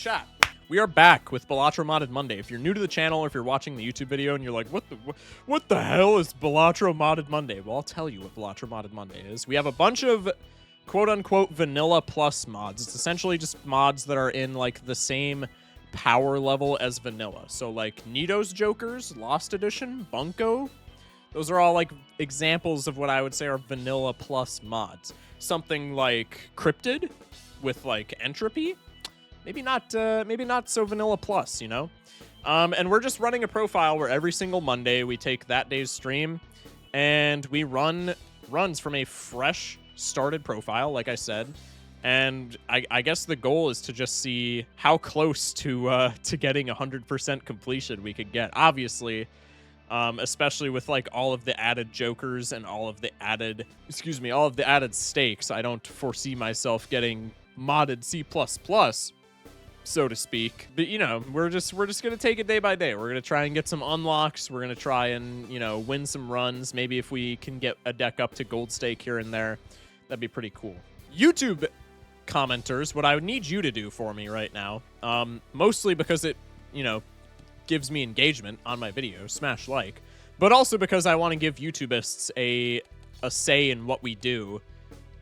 chat. We are back with Balatro Modded Monday. If you're new to the channel or if you're watching the YouTube video and you're like, what the hell is Balatro Modded Monday? Well, I'll tell you what Balatro Modded Monday is. We have a bunch of quote-unquote vanilla plus mods. It's essentially just mods that are in like the same power level as vanilla. So like Nito's Jokers, Lost Edition, Bunko, those are all like examples of what I would say are vanilla plus mods. Something like Cryptid with like Entropy. Maybe not so vanilla plus, you know? And we're just running a profile where every single Monday we take that day's stream and we run runs from a fresh started profile, like I said. And I guess the goal is to just see how close to getting 100% completion we could get. Obviously, especially with like all of the added jokers and all of the added stakes, I don't foresee myself getting modded C++, so to speak. But you know, we're just gonna take it day by day. We're gonna try and get some unlocks. We're gonna try and, you know, win some runs. Maybe if we can get a deck up to gold stake here and there, that'd be pretty cool. YouTube commenters, what I would need you to do for me right now, mostly because it, you know, gives me engagement on my videos, smash like, but also because I want to give YouTubists a say in what we do,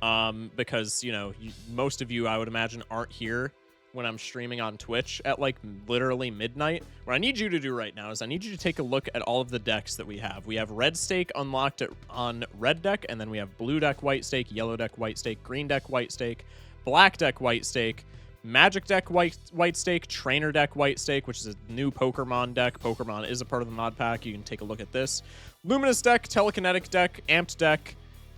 because, you know, most of you, I would imagine, aren't here when I'm streaming on Twitch at like literally midnight. What I need you to do right now is I need you to take a look at all of the decks that we have. We have red stake unlocked on red deck, and then we have blue deck white stake, yellow deck white stake, green deck white stake, black deck white stake, magic deck white stake, trainer deck white stake, which is a new Pokemon deck. Pokemon is a part of the mod pack. You can take a look at this. Luminous deck, telekinetic deck, amped deck,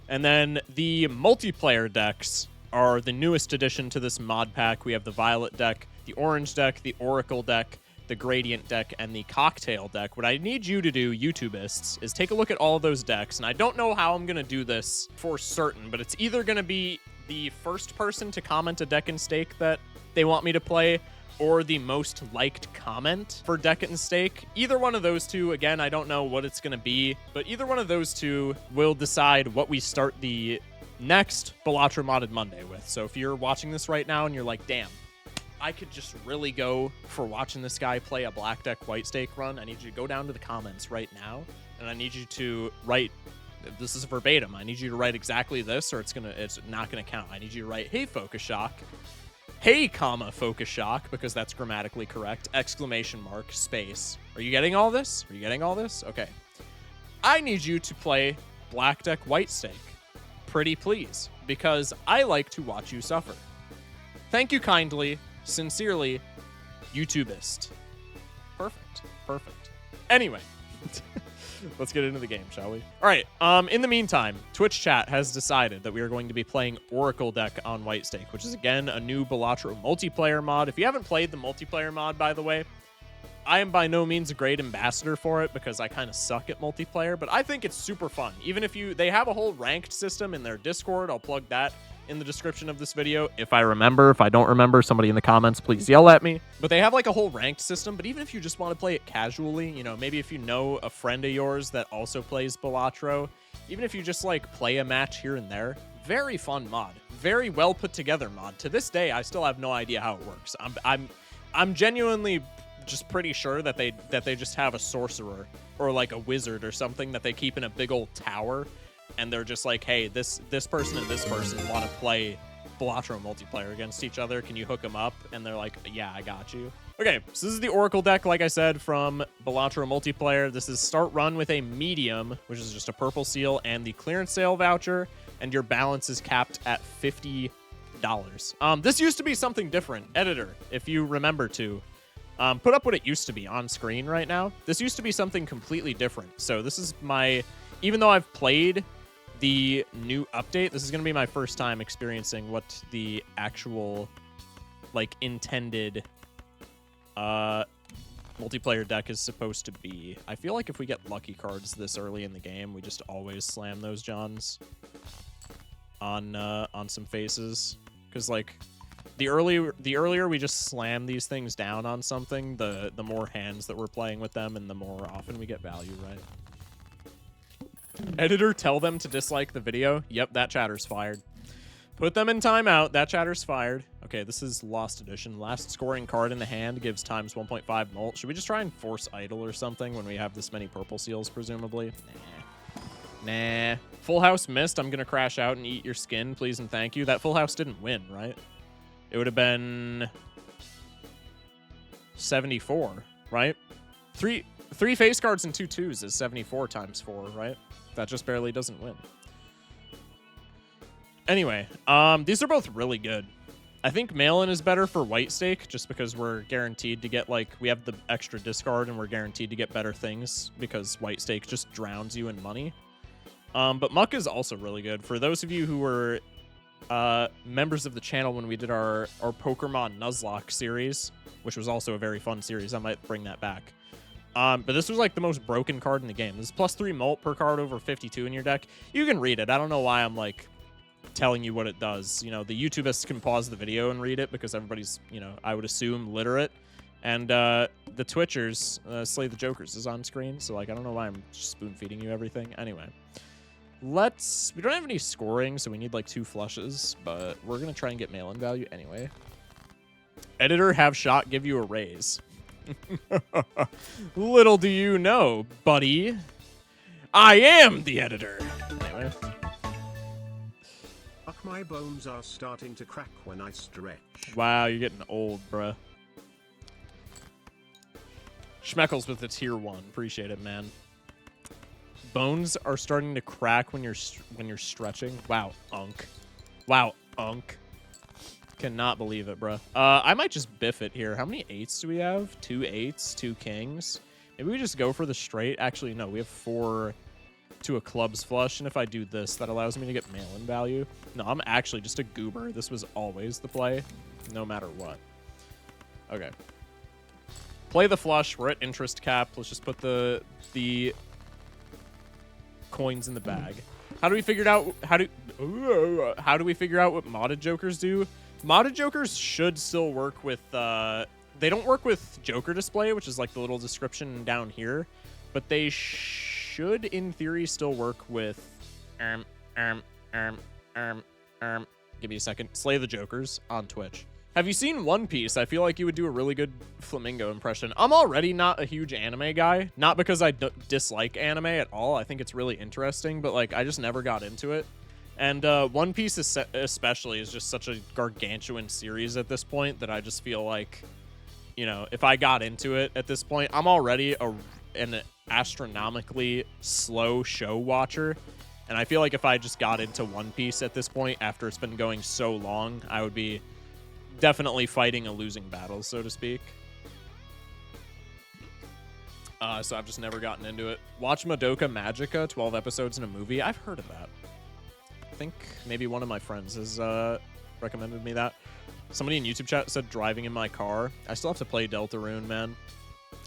and then the multiplayer decks are the newest addition to this mod pack. We have the Violet deck, the Orange deck, the Oracle deck, the Gradient deck, and the Cocktail deck. What I need you to do, YouTubists, is take a look at all of those decks, and I don't know how I'm going to do this for certain, but it's either going to be the first person to comment a deck and stake that they want me to play, or the most liked comment for deck and stake. Either one of those two, again, I don't know what it's going to be, but either one of those two will decide what we start the next Balatro Modded Monday with. So if you're watching this right now and you're like, damn, I could just really go for watching this guy play a black deck white stake run, I need you to go down to the comments right now, and I need you to write, this is verbatim, I need you to write exactly this, or it's not gonna count. I need you to write, hey PhotoShock, hey comma PhotoShock, because that's grammatically correct, exclamation mark, space. Are you getting all this? Are you getting all this? Okay. I need you to play black deck white stake. Pretty please, because I like to watch you suffer. Thank you kindly, sincerely, YouTubist. Perfect. Anyway, let's get into the game, shall we? All right, in the meantime, Twitch chat has decided that we are going to be playing Oracle deck on white stake, which is, again, a new Balatro multiplayer mod. If you haven't played the multiplayer mod, by the way, I am by no means a great ambassador for it because I kind of suck at multiplayer, but I think it's super fun. Even if they have a whole ranked system in their Discord. I'll plug that in the description of this video if I remember. If I don't remember, somebody in the comments, please yell at me. But they have like a whole ranked system, but even if you just want to play it casually, you know, maybe if you know a friend of yours that also plays Balatro, even if you just like play a match here and there, very fun mod. Very well put together mod. To this day, I still have no idea how it works. I'm genuinely just pretty sure that they just have a sorcerer or like a wizard or something that they keep in a big old tower, and they're just like, hey, this person and this person want to play Balatro multiplayer against each other. Can you hook them up? And they're like, yeah, I got you. Okay, so this is the Oracle deck, like I said, from Balatro multiplayer. This is start run with a medium, which is just a purple seal and the clearance sale voucher, and your balance is capped at $50. This used to be something different. Editor, if you remember to put up what it used to be on screen right now. This used to be something completely different. So this is even though I've played the new update, this is going to be my first time experiencing what the actual, like, intended multiplayer deck is supposed to be. I feel like if we get lucky cards this early in the game, we just always slam those Johns on some faces. Because, like, the earlier we just slam these things down on something, the more hands that we're playing with them and the more often we get value, right? Editor, tell them to dislike the video. Yep, that chatter's fired. Put them in timeout. That chatter's fired. Okay, this is Lost Edition. Last scoring card in the hand gives times 1.5 mult. Should we just try and force idle or something when we have this many purple seals, presumably? Nah. Full house missed. I'm going to crash out and eat your skin, please and thank you. That full house didn't win, right? It would have been 74, right? Three face cards and 2 twos is 74 times 4, right? That just barely doesn't win. Anyway, these are both really good. I think mail-in is better for white stake just because we're guaranteed to get, like, we have the extra discard and we're guaranteed to get better things because white stake just drowns you in money. But muck is also really good. For those of you who were members of the channel when we did our Pokemon Nuzlocke series, which was also a very fun series, I might bring that back. But this was like the most broken card in the game. This is +3 mult per card over 52 in your deck. You can read it. I don't know why I'm like telling you what it does. You know, the YouTubeists can pause the video and read it because everybody's, you know, I would assume literate. And the Twitchers, Slay the Jokers is on screen. So like, I don't know why I'm spoon feeding you everything. Anyway, we don't have any scoring, so we need like 2 flushes, but we're going to try and get mail-in value anyway. Editor, have shot, give you a raise. Little do you know, buddy. I am the editor. Anyway. My bones are starting to crack when I stretch. Wow, you're getting old, bruh. Schmeckles with the tier 1. Appreciate it, man. Bones are starting to crack when you're stretching. Wow, unk. Wow, unk. Cannot believe it, bruh. I might just biff it here. How many 8s do we have? 2 8s, 2 kings. Maybe we just go for the straight. Actually, no, we have 4 to a clubs flush, and if I do this, that allows me to get mail-in value. No, I'm actually just a goober. This was always the play, no matter what. Okay. Play the flush. We're at interest cap. Let's just put the coins in the bag. How do we figure it out? How do we figure out what modded jokers do? Modded jokers should still work with they don't work with Joker display, which is like the little description down here, but they should in theory still work with give me a second. Slay the Jokers on Twitch. Have you seen One Piece? I feel like you would do a really good Flamingo impression. I'm already not a huge anime guy, not because I dislike anime at all. I think it's really interesting, but like I just never got into it. And One Piece especially is just such a gargantuan series at this point that I just feel like, you know, if I got into it at this point, I'm already an astronomically slow show watcher, and I feel like if I just got into One Piece at this point after it's been going so long, I would be definitely fighting a losing battle, so to speak. So I've just never gotten into it. Watch Madoka Magica, 12 episodes in a movie. I've heard of that. I think maybe one of my friends has recommended me that. Somebody in YouTube chat said driving in my car. I still have to play Deltarune, man.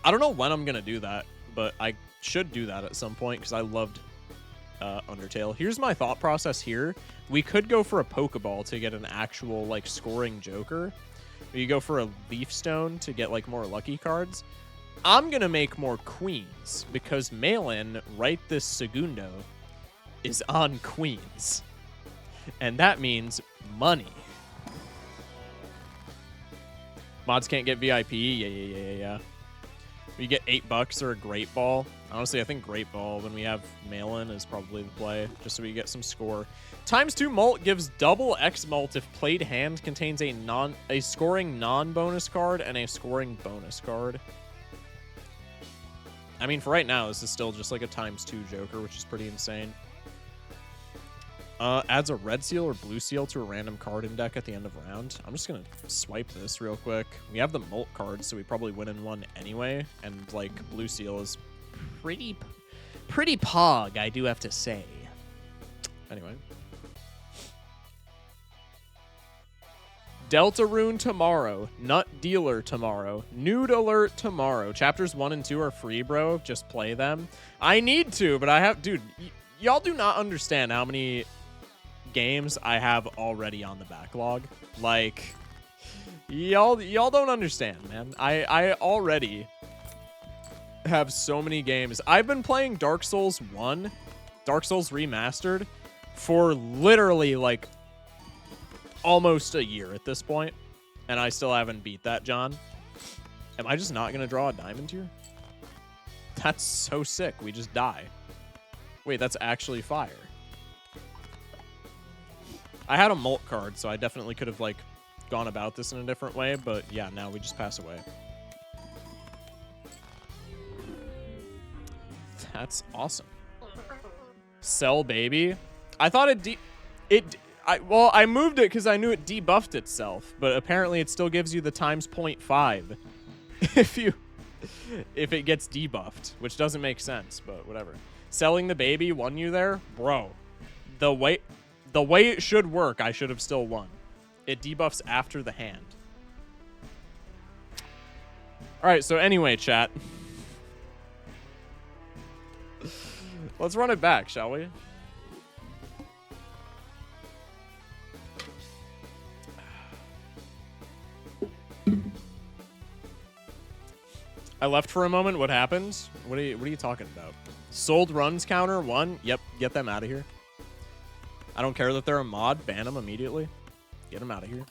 I don't know when I'm gonna do that, but I should do that at some point because I loved Undertale. Here's my thought process here. We could go for a Pokeball to get an actual like scoring Joker. We go for a Leaf Stone to get like more lucky cards. I'm gonna make more Queens because mail-in right this segundo is on Queens, and that means money. Mods can't get VIP. Yeah. We get $8 or a Great Ball. Honestly, I think Great Ball when we have mail-in is probably the play, just so we get some score. ×2 mult gives double X mult if played hand contains a scoring non-bonus card and a scoring bonus card. I mean, for right now, this is still just like a ×2 Joker, which is pretty insane. Adds a red seal or blue seal to a random card in deck at the end of round. I'm just going to swipe this real quick. We have the Molt card, so we probably win in one anyway. And, like, blue seal is pretty pog, I do have to say. Anyway. Deltarune tomorrow. Nut Dealer tomorrow. Nude Alert tomorrow. Chapters 1 and 2 are free, bro. Just play them. I need to, but I have... Dude, y'all do not understand how many games I have already on the backlog. Like, y'all don't understand, man. I already have so many games. I've been playing Dark Souls 1, Dark Souls Remastered, for literally like almost a year at this point, and I still haven't beat that, John. Am I just not going to draw a diamond here? That's so sick. We just die. Wait, that's actually fire. I had a molt card, so I definitely could have, like, gone about this in a different way, but yeah, now we just pass away. That's awesome. Sell, baby. I thought I moved it because I knew it debuffed itself, but apparently it still gives you the times 0.5 if it gets debuffed, which doesn't make sense, but whatever. Selling the baby won you there? Bro, the way it should work, I should have still won. It debuffs after the hand. All right, so anyway, chat. Let's run it back, shall we? I left for a moment. What happened? What are you talking about? Sold runs counter 1. Yep, get them out of here. I don't care that they're a mod. Ban them immediately. Get them out of here.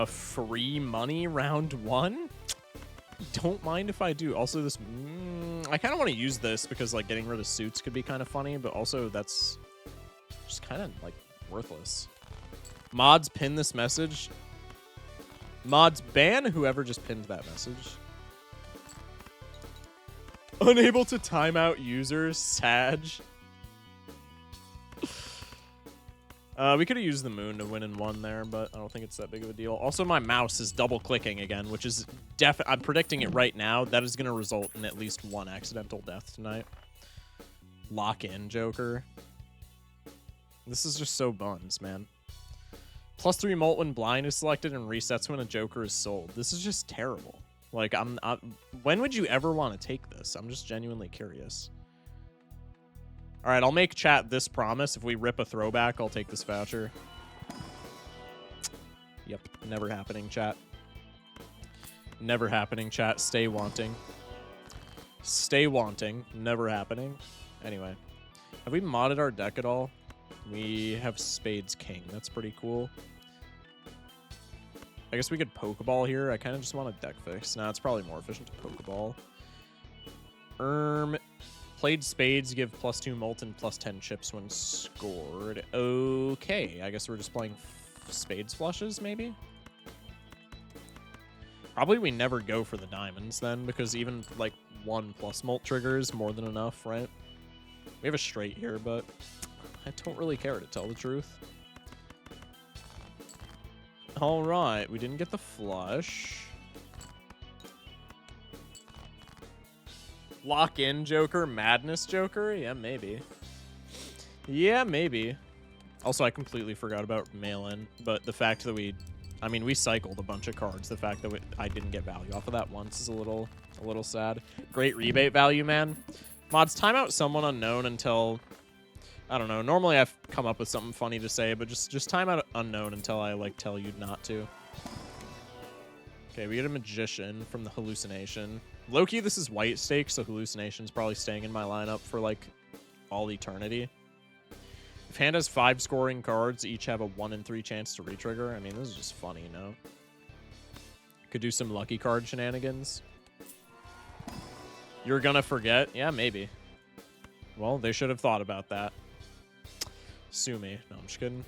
Free money round 1. Don't mind if I do. Also, this I kind of want to use this because like getting rid of suits could be kind of funny, but also that's just kind of like worthless. Mods pin this message. Mods ban whoever just pinned that message. Unable to time out users. Sag. We could have used the moon to win in 1 there, but I don't think it's that big of a deal. Also, my mouse is double clicking again, which is I'm predicting it right now. That is going to result in at least 1 accidental death tonight. Lock in, Joker. This is just so buns, man. +3 molt when blind is selected and resets when a Joker is sold. This is just terrible. Like, when would you ever want to take this? I'm just genuinely curious. All right, I'll make chat this promise. If we rip a throwback, I'll take this voucher. Yep, never happening, chat. Never happening, chat. Stay wanting. Stay wanting. Never happening. Anyway, have we modded our deck at all? We have Spades King. That's pretty cool. I guess we could Pokeball here. I kind of just want a deck fix. Nah, it's probably more efficient to Pokeball. Played Spades, give +2 molt and +10 chips when scored. Okay, I guess we're just playing Spades flushes, maybe? Probably we never go for the diamonds then, because even like 1 plus molt trigger is more than enough, right? We have a straight here, but I don't really care to tell the truth. All right, we didn't get the flush. Lock in Joker, Madness Joker? Yeah, maybe. Yeah, maybe. Also, I completely forgot about mail-in, but the fact that we cycled a bunch of cards. The fact that I didn't get value off of that once is a little sad. Great rebate value, man. Mods, time out someone unknown until, I don't know. Normally I've come up with something funny to say, but just time out unknown until I like tell you not to. Okay, we get a Magician from the Hallucination. Low-key, this is white stakes, so Hallucination's probably staying in my lineup for, like, all eternity. If hand has 5 scoring cards, each have a 1 in 3 chance to retrigger. I mean, this is just funny, you know? Could do some lucky card shenanigans. You're gonna forget? Yeah, maybe. Well, they should have thought about that. Sue me. No, I'm just kidding.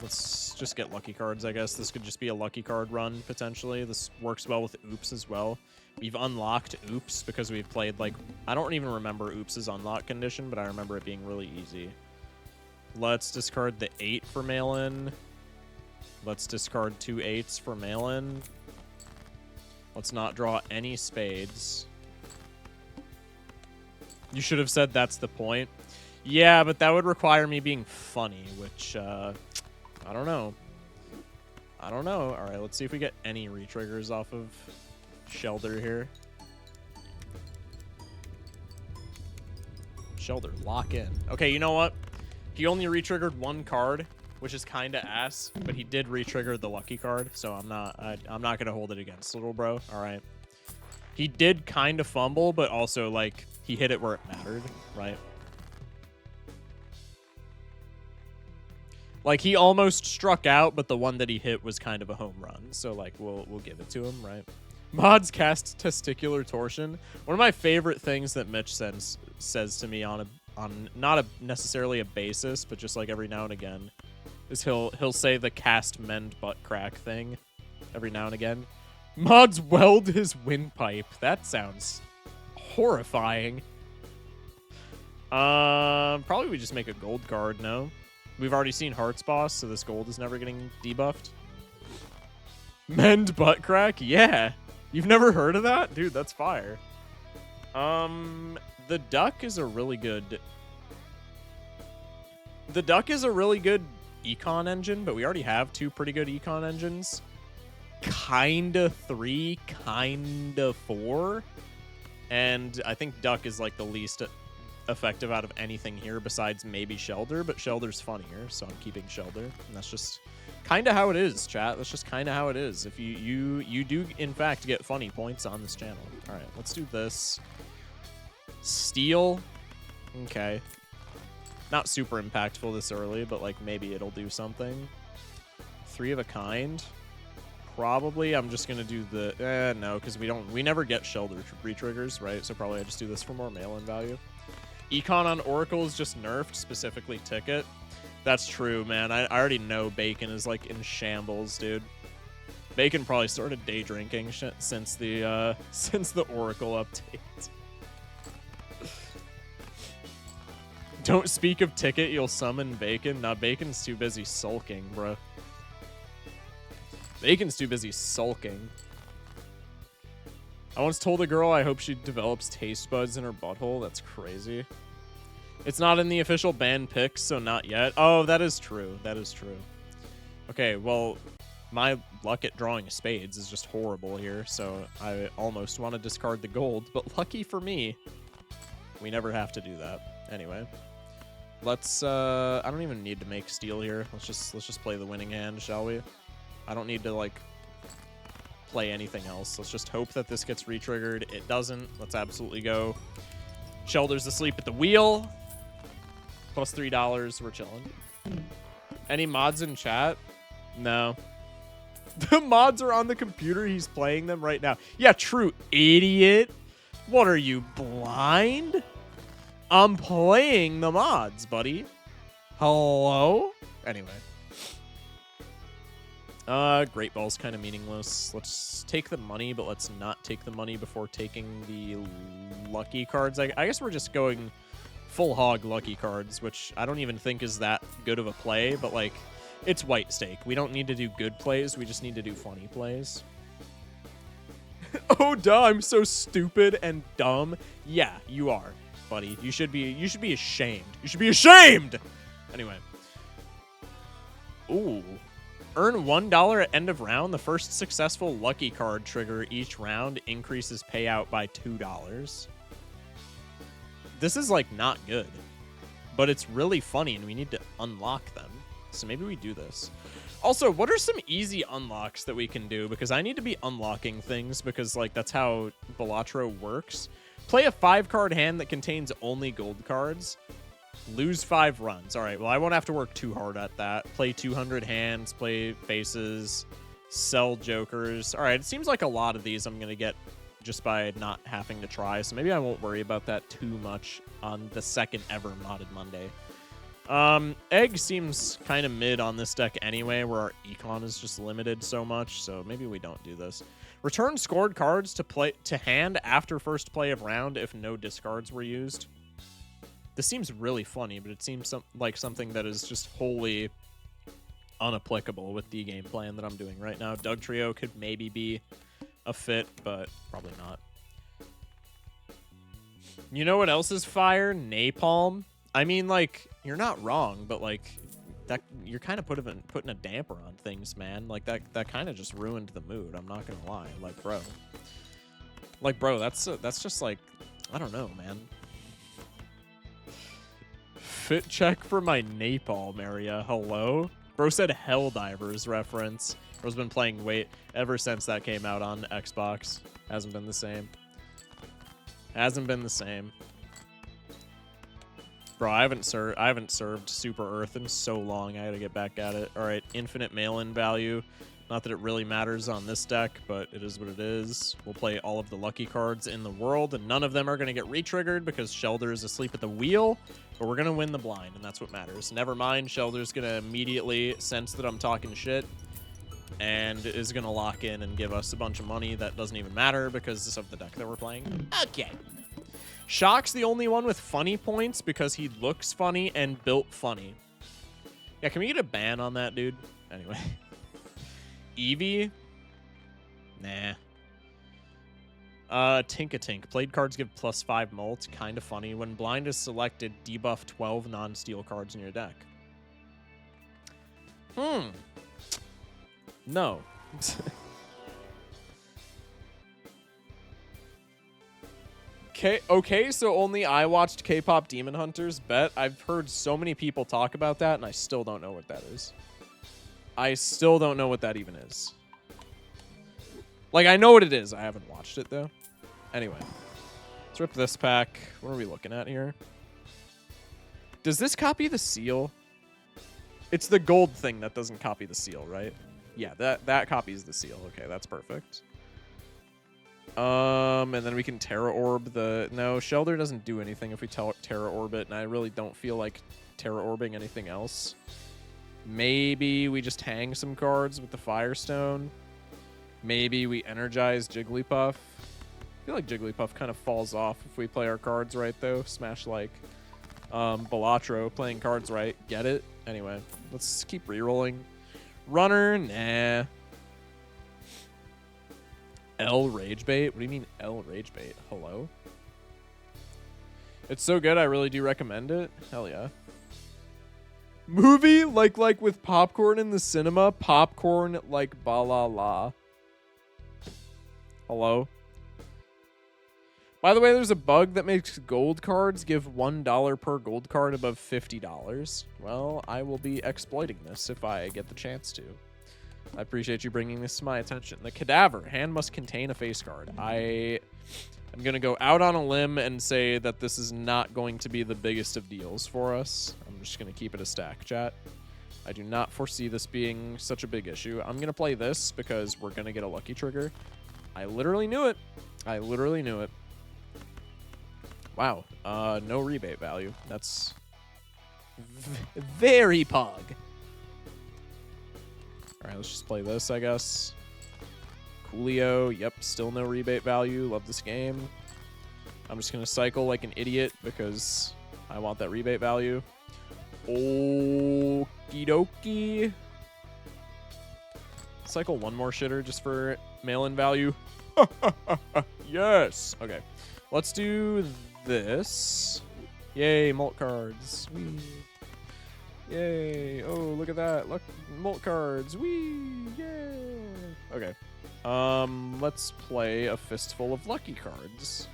Let's just get lucky cards, I guess. This could just be a lucky card run, potentially. This works well with Oops as well. We've unlocked Oops because we've played, like... I don't even remember Oops' unlock condition, but I remember it being really easy. Let's discard the 8 for mail-in. Let's discard 2 8s for mail-in. Let's not draw any spades. You should have said that's the point. Yeah, but that would require me being funny, which, I don't know. I don't know. All right, let's see if we get any retriggers off of Shelter here. Shelter, lock in. Okay, you know what? He only retriggered 1 card, which is kind of ass, but he did retrigger the lucky card, so I'm not going to hold it against little bro. All right. He did kind of fumble, but also, like, he hit it where it mattered, right? Like, he almost struck out, but the one that he hit was kind of a home run. So, like, we'll give it to him, right? Mods cast testicular torsion. One of my favorite things that Mitch says to me on not necessarily a basis, but just like every now and again, is he'll say the cast mend butt crack thing every now and again. Mods weld his windpipe. That sounds horrifying. Probably we just make a gold card, no? We've already seen Hearts Boss, so this gold is never getting debuffed. Mend butt crack? Yeah. You've never heard of that? Dude, that's fire. The duck is a really good... The duck is a really good econ engine, but we already have 2 pretty good econ engines. Kinda 3, kinda 4. And I think duck is like the least effective out of anything here besides maybe Shelter, but Shelter's funnier, so I'm keeping Shelter. And that's just kind of how it is, chat. That's just kind of how it is. If you do in fact get funny points on this channel. All right, let's do this. Steel. Okay. Not super impactful this early, but like maybe it'll do something. 3 of a kind. Probably I'm just gonna do the no, because we never get Shelter re-triggers, right? So probably I just do this for more mail-in value. Econ on Oracle is just nerfed, specifically Ticket. That's true, man. I already know Bacon is like in shambles, dude. Bacon probably started day drinking since the Oracle update. Don't speak of Ticket, you'll summon Bacon. Nah, Bacon's too busy sulking, bro. Bacon's too busy sulking. I once told a girl I hope she develops taste buds in her butthole. That's crazy. It's not in the official band picks, so not yet. Oh, that is true. That is true. Okay, well, my luck at drawing spades is just horrible here, so I almost want to discard the gold, but lucky for me, we never have to do that. Anyway, let's I don't even need to make steel here. Let's just play the winning hand, shall we? I don't need to like play anything else. Let's just hope that this gets re-triggered. It doesn't. Let's absolutely go. Shelter's asleep at the wheel. Plus $3. We're chilling. Any mods in chat? No. The mods are on the computer. He's playing them right now. Yeah, true, idiot. What are you, blind? I'm playing the mods, buddy. Hello? Anyway. Great Ball's kind of meaningless. Let's take the money, but let's not take the money before taking the lucky cards. I guess we're just going full hog lucky cards, which I don't even think is that good of a play, but like, it's white stake. We don't need to do good plays, we just need to do funny plays. Oh, duh, I'm so stupid and dumb. Yeah, you are, buddy. You should be ashamed. You should be ashamed! Anyway. Ooh. Earn $1 at end of round. The first successful lucky card trigger each round increases payout by $2. This is like not good, but it's really funny and we need to unlock them. So maybe we do this. Also, what are some easy unlocks that we can do? Because I need to be unlocking things because like that's how Balatro works. Play a 5-card hand that contains only gold cards. Lose 5 runs. All right, well, I won't have to work too hard at that. Play 200 hands, play faces, sell jokers. All right, it seems like a lot of these I'm going to get just by not having to try, so maybe I won't worry about that too much on the second ever Modded Monday. Egg seems kind of mid on this deck anyway, where our econ is just limited so much, so maybe we don't do this. Return scored cards to hand after first play of round if no discards were used. This seems really funny, but it seems like something that is just wholly unapplicable with the game plan that I'm doing right now. Doug Trio could maybe be a fit, but probably not. You know what else is fire? Napalm. I mean, like, you're not wrong, but like that you're kind of putting a damper on things, man. Like that kind of just ruined the mood. I'm not gonna lie. Like, bro, that's just like, I don't know, man. Fit check for my napalm area. Hello? Bro said Helldivers reference. Bro's been playing Wait ever since that came out on Xbox. Hasn't been the same. Hasn't been the same. Bro, I haven't served Super Earth in so long. I gotta get back at it. All right, infinite mail-in value. Not that it really matters on this deck, but it is what it is. We'll play all of the lucky cards in the world, and none of them are gonna get re-triggered because Shelder is asleep at the wheel. But we're gonna win the blind, and that's what matters. Never mind, Shelder's gonna immediately sense that I'm talking shit, and is gonna lock in and give us a bunch of money that doesn't even matter because of the deck that we're playing. Okay. Shock's the only one with funny points because he looks funny and built funny. Yeah, can we get a ban on that, dude? Anyway. Eevee? Nah. Tink-a-Tink. Played cards give +5 mult. Kind of funny. When blind is selected, debuff 12 non-steal cards in your deck. No. Okay, so only I watched K-pop Demon Hunters. Bet. I've heard so many people talk about that, and I still don't know what that is. I still don't know what that even is. Like, I know what it is. I haven't watched it, though. Anyway. Let's rip this pack. What are we looking at here? Does this copy the seal? It's the gold thing that doesn't copy the seal, right? Yeah, that copies the seal. Okay, that's perfect. And then we can Terra Orb the... No, Shelter doesn't do anything if we Terra Orb it, and I really don't feel like Terra Orbing anything else. Maybe we just hang some cards with the Firestone. Maybe we energize Jigglypuff. I feel like Jigglypuff kind of falls off if we play our cards right, though. Smash like Balatro playing cards right. Get it? Anyway, let's keep rerolling. Runner? Nah. L Rage Bait? What do you mean L Rage Bait? Hello? It's so good, I really do recommend it. Hell yeah. Movie like with popcorn in the cinema. Popcorn like Balala. Hello? By the way, there's a bug that makes gold cards give $1 per gold card above $50. Well, I will be exploiting this if I get the chance to. I appreciate you bringing this to my attention. The Cadaver. Hand must contain a face card. I am going to go out on a limb and say that this is not going to be the biggest of deals for us. I'm just going to keep it a stack, chat. I do not foresee this being such a big issue. I'm going to play this because we're going to get a lucky trigger. I literally knew it. I literally knew it. Wow. No rebate value. That's very pog. All right, let's just play this, I guess. Coolio. Yep, still no rebate value. Love this game. I'm just going to cycle like an idiot because I want that rebate value. Okie dokie. Cycle one more shitter just for mail-in value. Yes. Okay. Let's do this. Yay, mult cards. Whee. Yay. Oh, look at that. Look, mult cards. Whee. Yay. Okay. Let's play a fistful of lucky cards.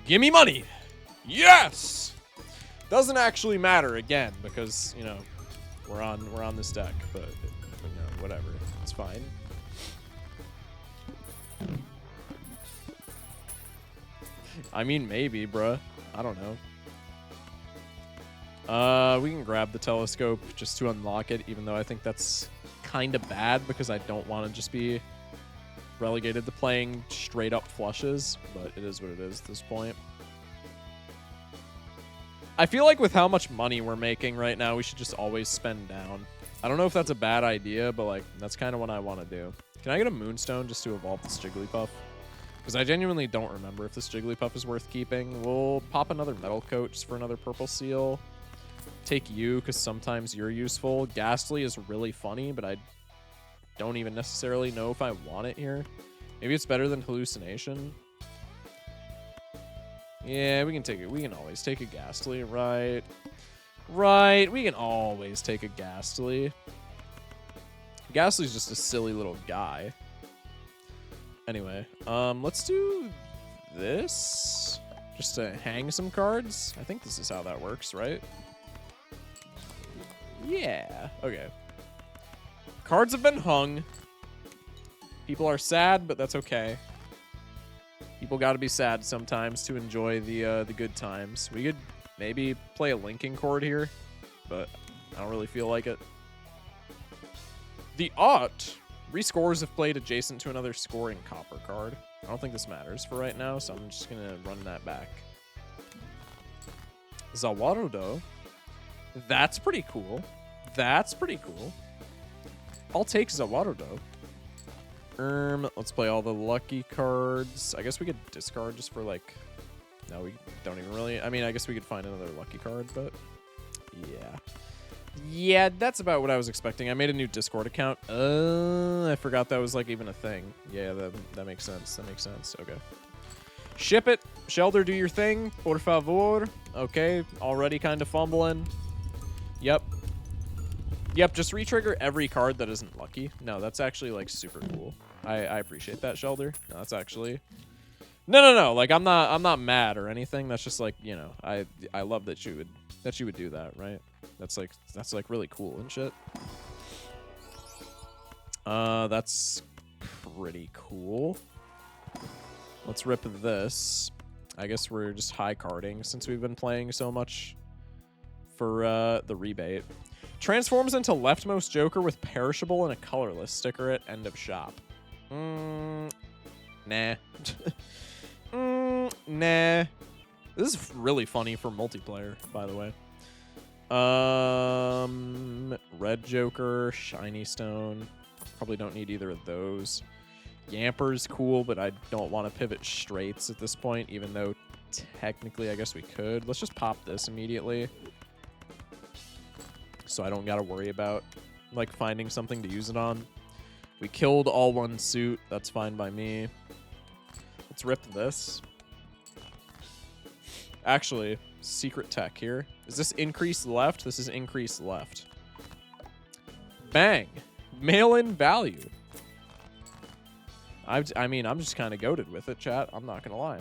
Gimme money. Yes. Doesn't actually matter again because, you know, we're on this deck, but you know, whatever. It's fine. I mean, maybe, bruh. I don't know. We can grab the telescope just to unlock it, even though I think that's kind of bad because I don't want to just be relegated to playing straight up flushes, but it is what it is at this point. I feel like with how much money we're making right now, we should just always spend down. I don't know if that's a bad idea, but like that's kind of what I want to do. Can I get a Moonstone just to evolve this Jigglypuff? Because I genuinely don't remember if this Jigglypuff is worth keeping. We'll pop another Metal Coat just for another purple seal. Take you, because sometimes you're useful. Ghastly is really funny, but I don't even necessarily know if I want it here. Maybe it's better than Hallucination. Yeah, we can take it. We can always take a Ghastly, right? Right, we can always take a Ghastly. Ghastly's just a silly little guy. Anyway, let's do this. Just to hang some cards. I think this is how that works, right? Yeah, okay. Cards have been hung. People are sad, but that's okay. People gotta be sad sometimes to enjoy the good times. We could Maybe play a linking chord here, but I don't really feel like it. The Ought rescores if played adjacent to another scoring copper card. I don't think this matters for right now, so I'm just going to run that back. Zawarudo. That's pretty cool. That's pretty cool. I'll take Zawarudo. Let's play all the lucky cards. I guess we could discard just for like... No, we don't even really... I mean, I guess we could find another lucky card, but... Yeah. Yeah, that's about what I was expecting. I made a new Discord account. I forgot that was like even a thing. Yeah, that makes sense. That makes sense. Okay. Ship it. Shelter, do your thing. Por favor. Okay. Already kind of fumbling. Yep. Yep, just retrigger every card that isn't lucky. No, that's actually like super cool. I appreciate that, Shelter. No, that's actually... No. Like I'm not mad or anything. That's just like, you know, I love that you would do that, right? That's like really cool and shit. That's pretty cool. Let's rip this. I guess we're just high carding since we've been playing so much for the rebate. Transforms into leftmost Joker with perishable and a colorless sticker at end of shop. Nah. Nah. This is really funny for multiplayer, by the way. Red Joker, Shiny Stone. Probably don't need either of those. Yamper's cool, but I don't want to pivot straights at this point, even though technically I guess we could. Let's just pop this immediately. So I don't got to worry about like finding something to use it on. We killed all one suit. That's fine by me. Let's rip this. Actually, secret tech here. Is this increase left? This is increase left. Bang. Mail-in value. I mean, I'm just kind of goated with it, chat. I'm not going to lie.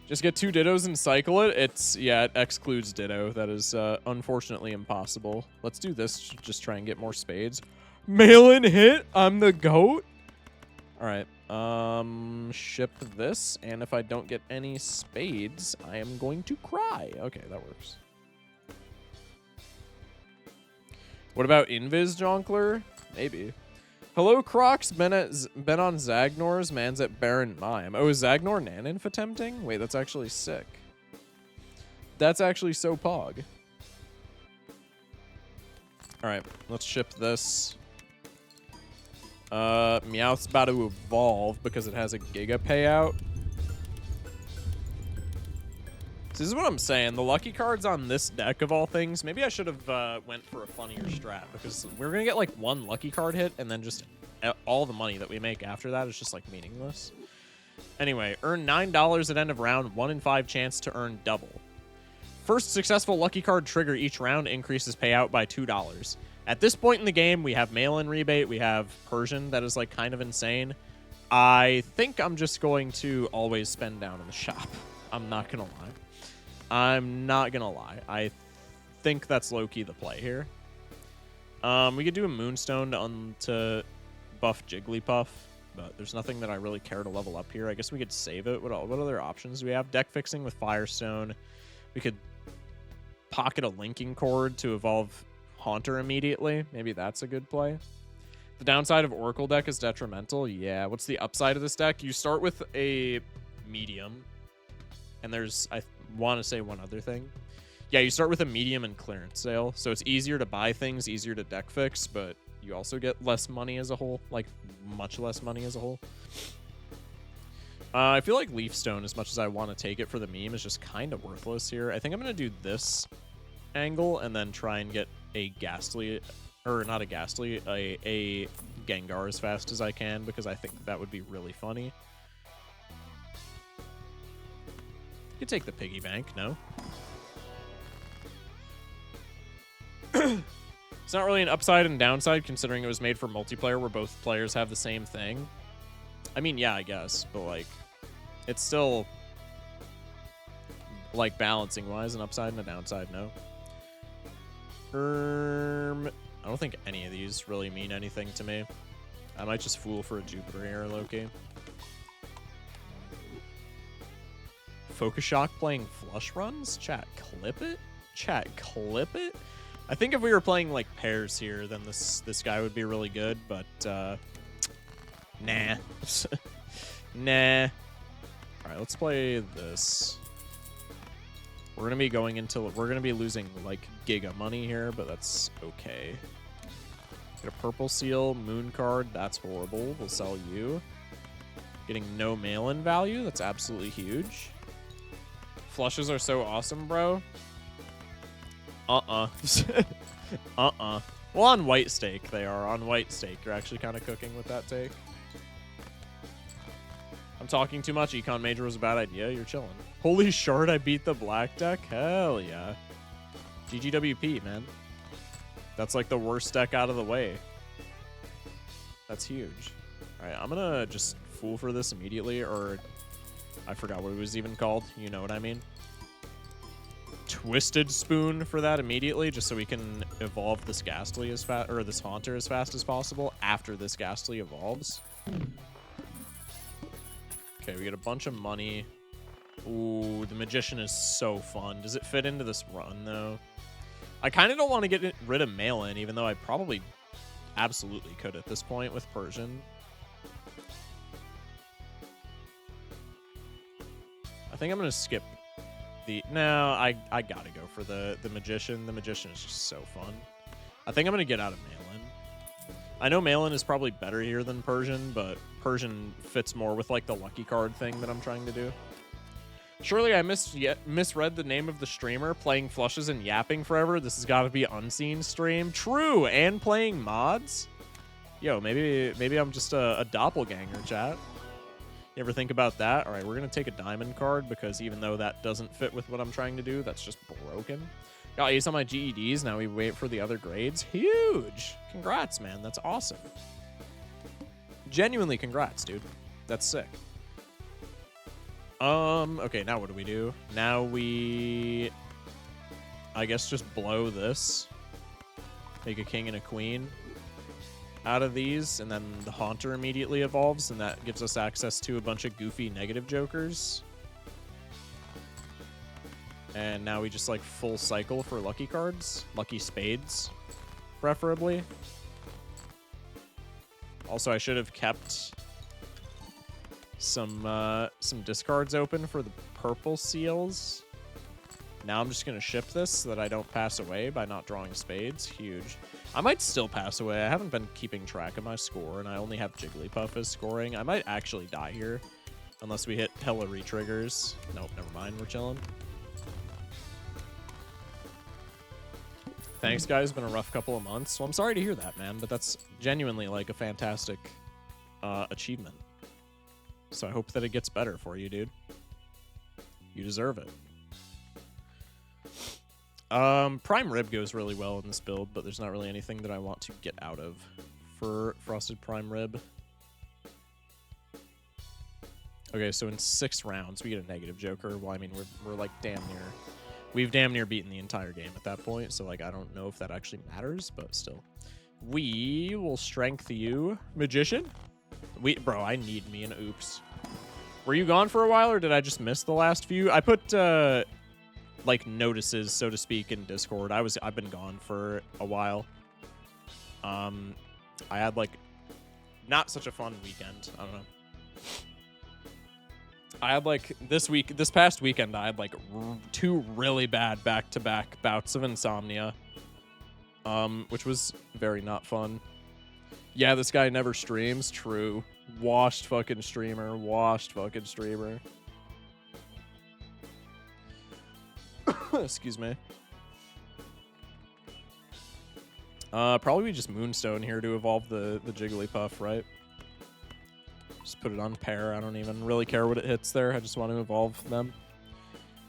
Just get 2 Dittos and cycle it. Yeah, it excludes Ditto. That is unfortunately impossible. Let's do this. Just try and get more spades. Mail-in hit. I'm the goat. All right. Ship this. And if I don't get any spades, I am going to cry. Okay, that works. What about Invis Jonkler? Maybe. Hello, Crocs. Been on Zagnor's. Man's at Baron Mime. Oh, is Zagnor Naninf attempting? Wait, that's actually sick. That's actually so pog. All right, let's ship this. Meowth's about to evolve because it has a Giga payout. So this is what I'm saying. The lucky cards on this deck, of all things, maybe I should have went for a funnier strat because we're going to get like 1 lucky card hit and then just all the money that we make after that is just like meaningless. Anyway, earn $9 at end of round, 1 in 5 chance to earn double. First successful lucky card trigger each round increases payout by $2. At this point in the game, we have mail-in rebate, we have Persian that is like kind of insane. I think I'm just going to always spend down in the shop. I'm not going to lie. I'm not going to lie. I think that's low-key the play here. We could do a Moonstone to buff Jigglypuff, but there's nothing that I really care to level up here. I guess we could save it. What other options do we have? Deck fixing with Firestone. We could pocket a linking cord to evolve Haunter immediately. Maybe that's a good play. The downside of Oracle deck is detrimental. Yeah. What's the upside of this deck? You start with a medium, and there's, I want to say one other thing. Yeah, you start with a medium and clearance sale, so it's easier to buy things, easier to deck fix, but you also get less money as a whole, like much less money as a whole. I feel like Leaf Stone, as much as I want to take it for the meme, is just kind of worthless here. I think I'm going to do this angle and then try and get a Ghastly, or not a Ghastly, a Gengar as fast as I can, because I think that would be really funny. You could take the piggy bank, no? It's not really an upside and downside, considering it was made for multiplayer where both players have the same thing. I mean, yeah, I guess, but like, it's still like balancing-wise, an upside and a downside, no? I don't think any of these really mean anything to me. I might just fool for a Jupiter here, Loki. Focus Shock playing flush runs? Chat, clip it? Chat, clip it? I think if we were playing like pairs here, then this guy would be really good, but nah. Nah. Alright, let's play this. We're gonna be losing like giga money here, but that's okay. Get a purple seal, moon card, that's horrible. We'll sell you. Getting no mail-in value, that's absolutely huge. Flushes are so awesome, bro. Uh-uh. Well, on white stake, they are. On white stake, you're actually kind of cooking with that take. I'm talking too much. Econ Major was a bad idea. You're chilling. Holy shard, I beat the black deck? Hell yeah. GGWP, man. That's like the worst deck out of the way. That's huge. All right, I'm going to just fool for this immediately, or I forgot what it was even called. You know what I mean? Twisted Spoon for that immediately, just so we can evolve this Ghastly as fast, or this Haunter as fast as possible after this Ghastly evolves. Okay, we get a bunch of money. Ooh, the Magician is so fun. Does it fit into this run, though? I kind of don't want to get rid of mail-in, even though I probably absolutely could at this point with Persian. I think I'm going to skip the... No, I gotta go for the Magician. The Magician is just so fun. I think I'm going to get out of mail-in. I know mail-in is probably better here than Persian, but Persian fits more with like the lucky card thing that I'm trying to do. Surely I misread the name of the streamer, playing flushes and yapping forever. This has got to be Unseen stream. True, and playing mods? Yo, maybe I'm just a doppelganger, chat. You ever think about that? All right, we're going to take a diamond card because even though that doesn't fit with what I'm trying to do, that's just broken. Got ace on my GEDs. Now we wait for the other grades. Huge. Congrats, man. That's awesome. Genuinely congrats, dude. That's sick. Okay, now what do? Now we, I guess, just blow this. Make a king and a queen out of these, and then the Haunter immediately evolves, and that gives us access to a bunch of goofy negative jokers. And now we just like full cycle for lucky cards, lucky spades, preferably. Also, I should have kept some discards open for the purple seals. Now I'm just gonna ship this so that I don't pass away by not drawing spades. Huge. I might still pass away. I haven't been keeping track of my score, and I only have Jigglypuff as scoring. I might actually die here, unless we hit hella re-triggers. Nope, never mind. We're chilling. Thanks, guys. It's been a rough couple of months. Well, I'm sorry to hear that, man, but that's genuinely like a fantastic achievement. So I hope that it gets better for you, dude. You deserve it. Prime Rib goes really well in this build, but there's not really anything that I want to get out of for Frosted Prime Rib. Okay, so in 6 rounds, we get a negative joker. Well, I mean, we're like damn near... We've damn near beaten the entire game at that point, so like I don't know if that actually matters, but still. We will strength you, Magician. Bro, I need me an oops. Were you gone for a while, or did I just miss the last few? I put like notices, so to speak, in Discord. I've been gone for a while. I had like not such a fun weekend. I don't know. I had like this past weekend, I had like 2 really bad back-to-back bouts of insomnia, which was very not fun. Yeah, this guy never streams. True. Washed fucking streamer. Washed fucking streamer. Excuse me. Probably we just Moonstone here to evolve the Jigglypuff, right? Just put it on pair. I don't even really care what it hits there. I just want to evolve them.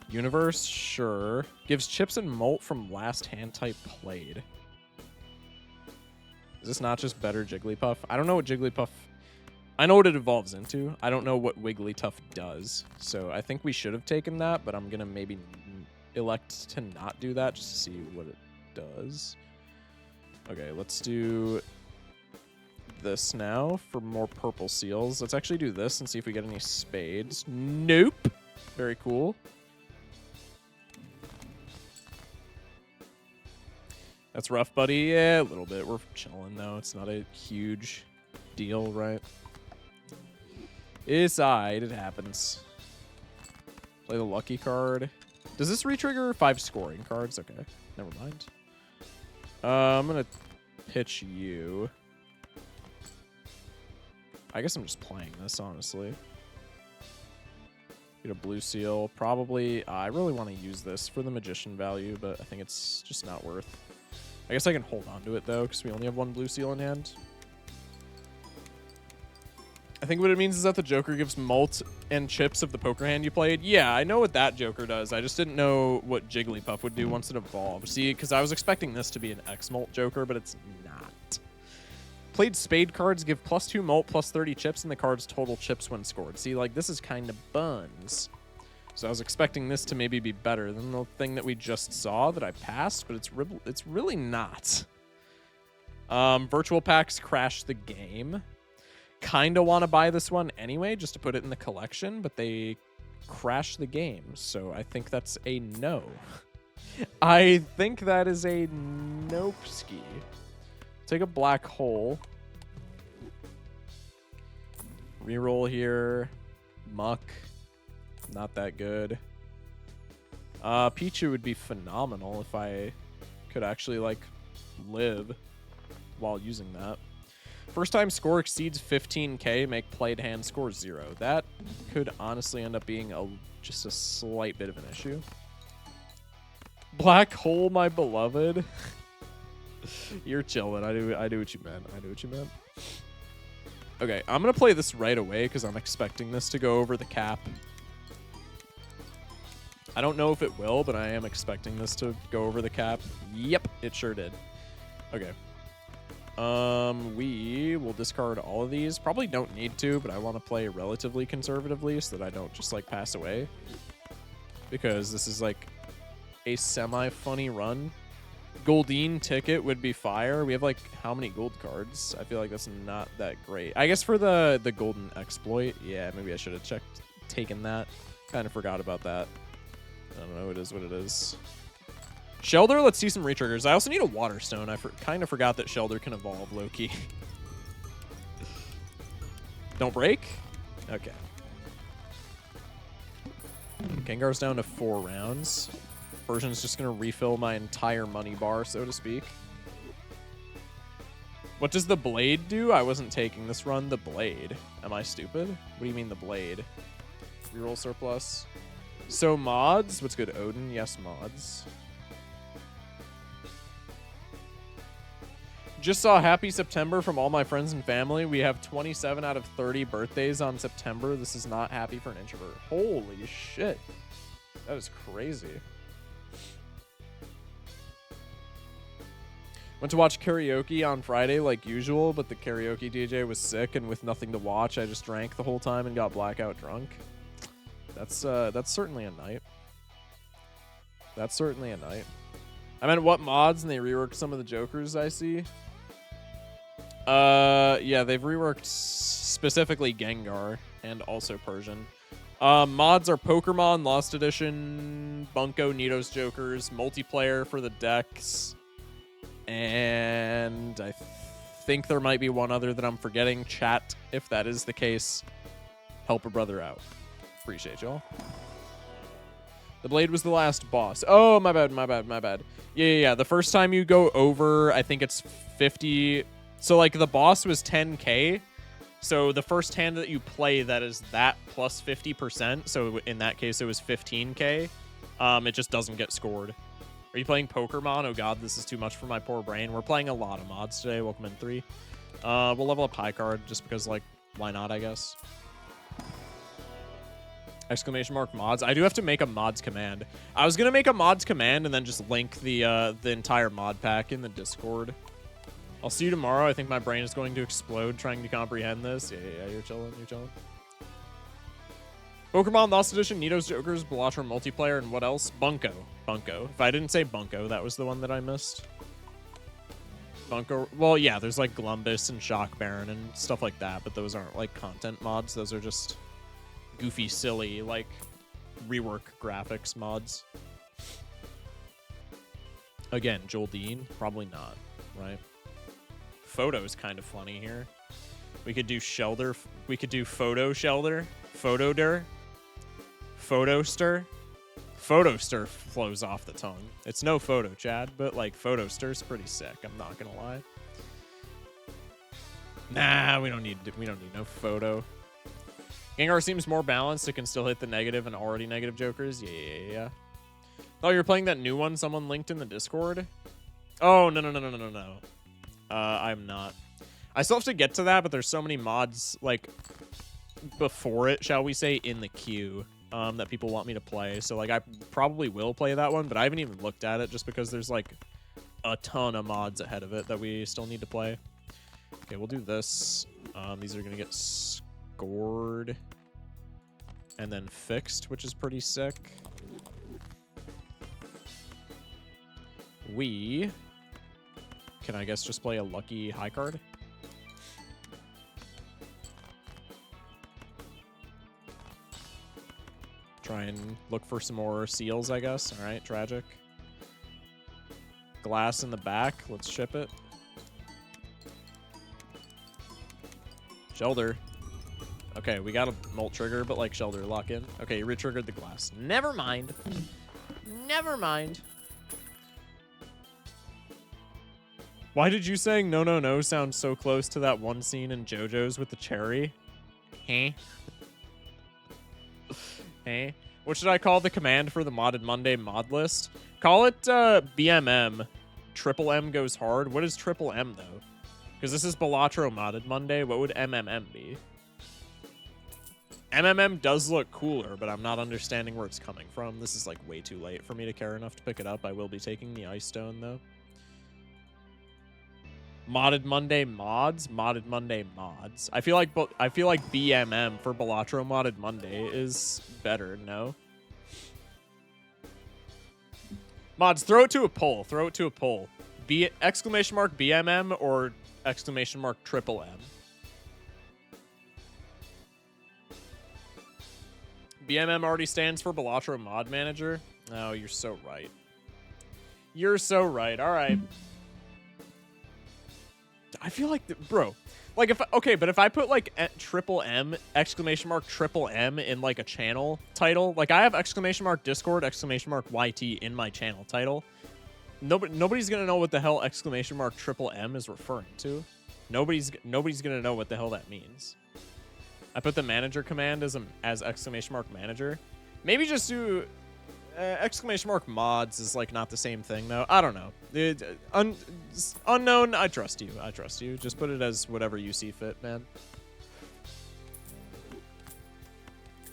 Universe, sure. Gives chips and molt from last hand type played. Is this not just better Jigglypuff? I don't know what Jigglypuff... I know what it evolves into. I don't know what Wigglytuff does. So I think we should have taken that, but I'm going to maybe elect to not do that just to see what it does. Okay, let's do this now for more purple seals. Let's actually do this and see if we get any spades. Nope. Very cool. That's rough, buddy. Yeah, a little bit. We're chilling, though. It's not a huge deal, right? It's alright. It happens. Play the lucky card. Does this re-trigger 5 scoring cards? Okay. Never mind. I'm going to pitch you. I guess I'm just playing this, honestly. Get a blue seal. Probably, I really want to use this for the magician value, but I think it's just not worth. I guess I can hold on to it, though, because we only have 1 blue seal in hand. I think what it means is that the Joker gives mult and chips of the poker hand you played. Yeah, I know what that Joker does. I just didn't know what Jigglypuff would do once it evolved. See, because I was expecting this to be an X-Mult Joker, but it's not. Played spade cards give +2 mult, +30 chips, and the card's total chips when scored. See, like, this is kind of buns. So I was expecting this to maybe be better than the thing that we just saw that I passed, but it's really not. Virtual packs crash the game. Kind of want to buy this one anyway, just to put it in the collection, but they crash the game, so I think that's a no. I think that is a nope-ski. Take a black hole. Reroll here. Muck. Not that good. Pichu would be phenomenal if I could actually, like, live while using that. First time score exceeds 15k, make played hand score 0. That could honestly end up being just a slight bit of an issue. Black hole, my beloved. You're chilling. I do what you meant. I do what you meant. Okay, I'm gonna play this right away because I'm expecting this to go over the cap. I don't know if it will, but I am expecting this to go over the cap. Yep, it sure did. Okay. We will discard all of these. Probably don't need to, but I want to play relatively conservatively so that I don't just, like, pass away. Because this is, like, a semi-funny run. Goldeen ticket would be fire. We have, like, how many gold cards? I feel like that's not that great. I guess for the golden exploit, yeah, maybe I should have taken that. Kind of forgot about that. I don't know. It is what it is. Shelder, let's see some retriggers. I also need a water stone. I kind of forgot that Shelder can evolve, low-key. Don't break? Okay. Gengar's down to 4 rounds. Version's just going to refill my entire money bar, so to speak. What does the blade do? I wasn't taking this run. The blade. Am I stupid? What do you mean the blade? Reroll surplus. So mods. What's good, Odin? Yes, mods. Just saw Happy September from all my friends and family. We have 27 out of 30 birthdays on September. This is not happy for an introvert. Holy shit. That is crazy. Went to watch karaoke on Friday like usual, but the karaoke DJ was sick, and with nothing to watch, I just drank the whole time and got blackout drunk. That's certainly a night. That's certainly a night. I meant what mods, and they reworked some of the Jokers I see. Yeah, they've reworked specifically Gengar and also Persian. Mods are Pokemon, Lost Edition, Bunko, Nito's Jokers, multiplayer for the decks, and I think there might be one other that I'm forgetting. Chat, if that is the case, help a brother out. Appreciate y'all. The blade was the last boss. Oh, my bad, my bad, my bad. Yeah. The first time you go over, I think it's 50. So, like, the boss was 10k. So, the first hand that you play that is that plus 50%. So, in that case, it was 15k. It just doesn't get scored. Are you playing Pokemon? Oh, God, this is too much for my poor brain. We're playing a lot of mods today. Welcome in 3. We'll level up high card just because, like, why not, I guess. Exclamation mark mods. I do have to make a mods command. I was gonna make a mods command and then just link the entire mod pack in the Discord. I'll see you tomorrow. I think my brain is going to explode trying to comprehend this. Yeah, you're chilling, you're chilling. Pokemon Lost Edition, Nito's Jokers, Balatro multiplayer, and what else? Bunko. If I didn't say Bunko, that was the one that I missed. Bunko. Well, yeah, there's like Glumbus and Shock Baron and stuff like that, but those aren't like content mods. Those are just goofy, silly, like rework graphics mods. Again, Joel Dean, probably not, right? Photo's kind of funny here. We could do Shelder. We could do Photo Shelder, Photoder, Photostir. Photostir flows off the tongue. It's no PhotoChad, but like Photostir's pretty sick. I'm not gonna lie. Nah, we don't need no photo. Gengar seems more balanced. It can still hit the negative and already negative jokers. Yeah. Oh, you're playing that new one someone linked in the Discord? Oh, no. I'm not. I still have to get to that, but there's so many mods, like, before it, shall we say, in the queue, that people want me to play. So, like, I probably will play that one, but I haven't even looked at it just because there's, like, a ton of mods ahead of it that we still need to play. Okay, we'll do this. These are going to get scored and then fixed, which is pretty sick. We can, I guess, just play a lucky high card. Try and look for some more seals, I guess. All right, tragic. Glass in the back. Let's ship it. Shelder. Okay, we got a molt trigger, but like Shelder, lock in. Okay, you re-triggered the glass. Never mind. Never mind. Why did you saying no sound so close to that one scene in JoJo's with the cherry? Hey. Hey. What should I call the command for the Modded Monday mod list? Call it BMM. Triple M goes hard. What is triple M though? Because this is Balatro Modded Monday. What would MMM be? MMM does look cooler, but I'm not understanding where it's coming from. This is like way too late for me to care enough to pick it up. I will be taking the Ice Stone though. Modded Monday mods. Modded Monday mods. I feel like BMM for Balatro Modded Monday is better. No. Mods, throw it to a poll. Throw it to a poll. Exclamation mark BMM or exclamation mark triple M. BMM already stands for Balatro Mod Manager. Oh, you're so right. You're so right. All right. I feel like, bro, like if I put like triple M, exclamation mark triple M in like a channel title, like I have exclamation mark Discord, exclamation mark YT in my channel title. Nobody's going to know what the hell exclamation mark triple M is referring to. Nobody's going to know what the hell that means. I put the manager command as exclamation mark manager. Maybe just do exclamation mark mods is like not the same thing though. I don't know. Unknown. I trust you. I trust you. Just put it as whatever you see fit, man.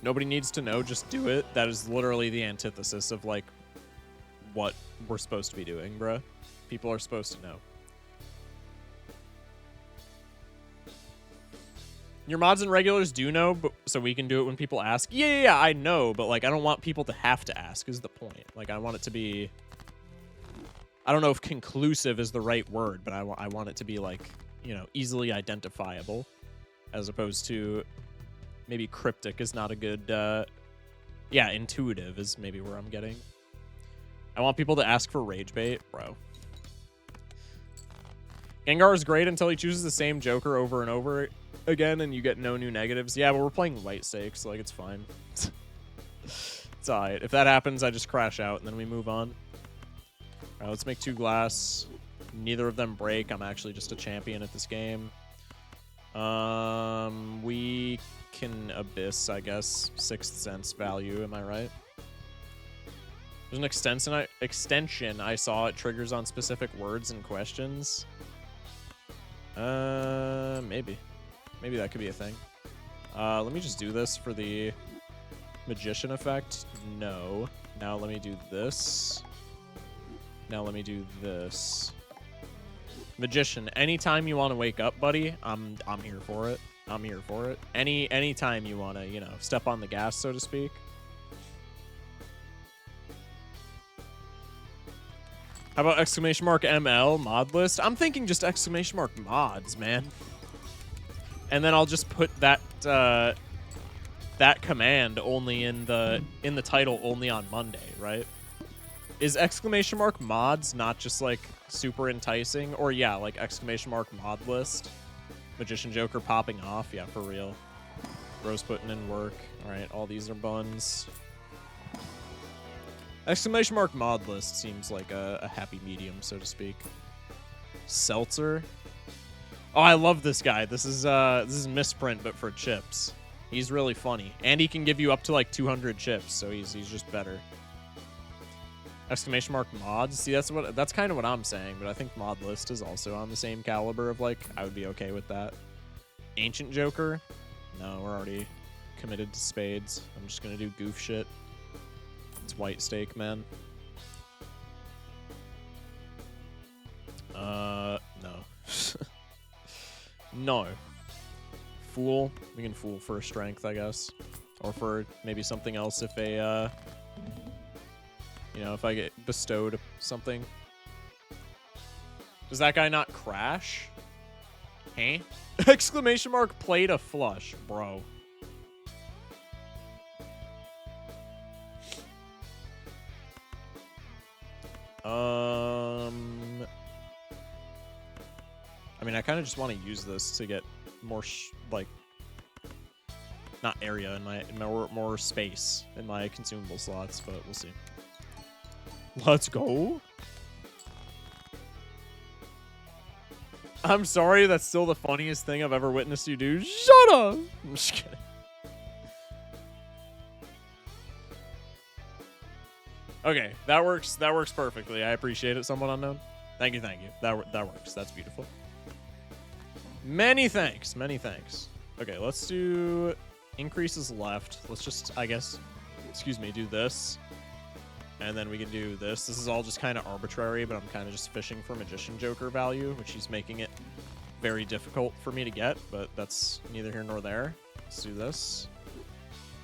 Nobody needs to know. Just do it. That is literally the antithesis of like what we're supposed to be doing, bruh. People are supposed to know. Your mods and regulars do know, but so we can do it when people ask. Yeah, I know, but like I don't want people to have to ask is the point. Like I want it to be, I don't know if conclusive is the right word, but I want it to be like, you know, easily identifiable as opposed to maybe cryptic is not a good, yeah, intuitive is maybe where I'm getting. I want people to ask for rage bait, bro. Gengar is great until he chooses the same Joker over and over again and you get no new negatives. Yeah, but we're playing white stakes, so like it's fine. It's alright. If that happens, I just crash out and then we move on. Alright, let's make 2 glass. Neither of them break. I'm actually just a champion at this game. We can Abyss, I guess. 6th Sense value, am I right? There's an extension I saw. It triggers on specific words and questions. Maybe. Maybe that could be a thing. Let me just do this for the magician effect. No. Now let me do this. Now let me do this. Magician, anytime you want to wake up, buddy, I'm here for it. I'm here for it. Anytime you want to, you know, step on the gas, so to speak. How about exclamation mark ML mod list? I'm thinking just exclamation mark mods, man. And then I'll just put that that command only in the title only on Monday, right? Is exclamation mark mods not just like super enticing? Or yeah, like exclamation mark mod list, Magician Joker popping off? Yeah, for real. Rose putting in work. All right, all these are buns. Exclamation mark mod list seems like a happy medium, so to speak. Seltzer. Oh, I love this guy. This is Misprint, but for chips. He's really funny, and he can give you up to like 200 chips, so he's just better. Exclamation mark mods. See, that's kind of what I'm saying, but I think mod list is also on the same caliber of like I would be okay with that. Ancient Joker. No, we're already committed to spades. I'm just gonna do goof shit. It's white steak, man. No. No. Fool. We can fool for strength, I guess. Or for maybe something else if a, you know, if I get bestowed something. Does that guy not crash? Huh? Exclamation mark played a flush, bro. I mean, I kind of just want to use this to get more, like, not area in my more space in my consumable slots, but we'll see. Let's go. I'm sorry, that's still the funniest thing I've ever witnessed you do. Shut up! I'm just kidding. Okay, that works perfectly. I appreciate it, someone unknown. Thank you. That works. That's beautiful. Many thanks. Okay, let's do increases left. Let's just, I guess, excuse me, do this. And then we can do this. This is all just kind of arbitrary, but I'm kind of just fishing for Magician Joker value, which he's making it very difficult for me to get, but that's neither here nor there. Let's do this.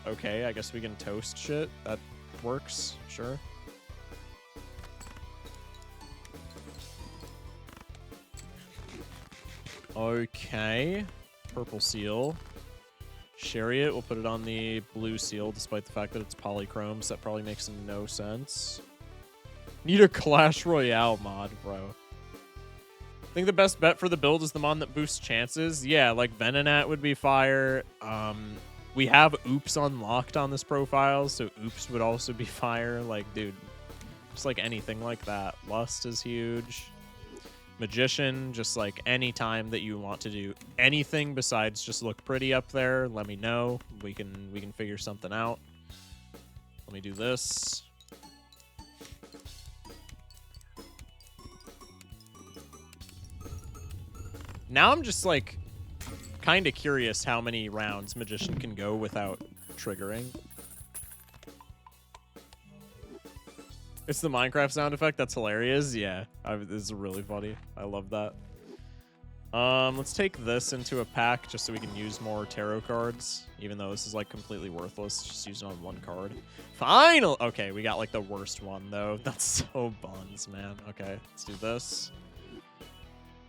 Okay, I guess we can toast shit. That works, sure. Okay. Purple seal. Chariot, we'll put it on the blue seal, despite the fact that it's polychrome, so that probably makes no sense. Need a Clash Royale mod, bro. I think the best bet for the build is the mod that boosts chances. Yeah, like Venonat would be fire. We have Oops unlocked on this profile, so Oops would also be fire. Like, dude, just like anything like that. Lust is huge. Magician, just like any time that you want to do anything besides just look pretty up there, let me know. We can figure something out. Let me do this. Now I'm just like kind of curious how many rounds Magician can go without triggering. It's the Minecraft sound effect. That's hilarious. Yeah, this is really funny. I love that. Let's take this into a pack just so we can use more tarot cards, even though this is like completely worthless. Just use it on one card. Final. Okay, we got like the worst one though. That's so buns, man. Okay, let's do this.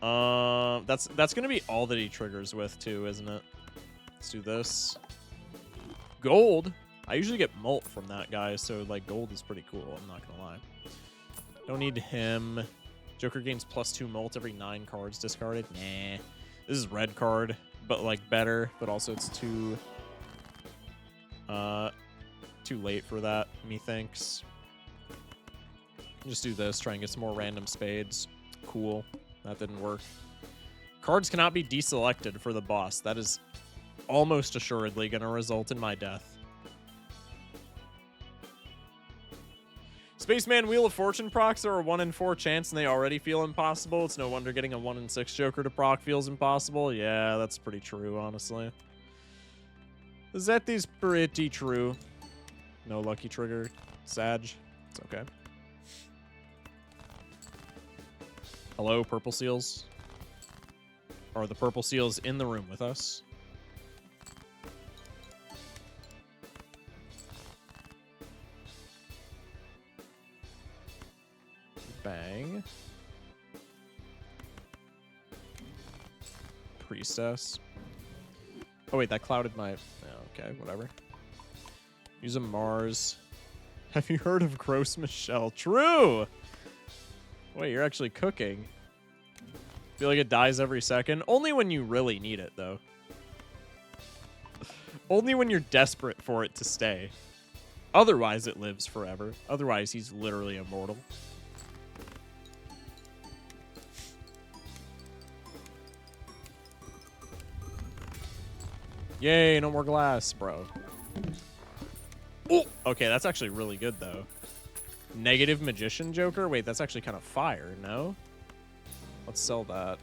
That's gonna be all that he triggers with too, isn't it? Let's do this. Gold. I usually get Molt from that guy, so like gold is pretty cool, I'm not gonna lie. Don't need him. Joker gains +2 Molt every 9 cards discarded. Nah. This is red card, but like better, but also it's too late for that, methinks. Just do this, try and get some more random spades. Cool. That didn't work. Cards cannot be deselected for the boss. That is almost assuredly gonna result in my death. Spaceman Wheel of Fortune procs are a 1 in 4 chance and they already feel impossible. It's no wonder getting a 1 in 6 Joker to proc feels impossible. Yeah, that's pretty true, honestly. That is pretty true. No lucky trigger. Sag. It's okay. Hello, purple seals. Are the purple seals in the room with us? Bang. Priestess. Oh wait, that clouded my... Oh, okay, whatever. Use a Mars. Have you heard of Gross Michelle? True! Wait, you're actually cooking. Feel like it dies every second? Only when you really need it, though. Only when you're desperate for it to stay. Otherwise, it lives forever. Otherwise, he's literally immortal. Yay, no more glass, bro. Oh, okay, that's actually really good, though. Negative Magician Joker? Wait, that's actually kind of fire, no? Let's sell that.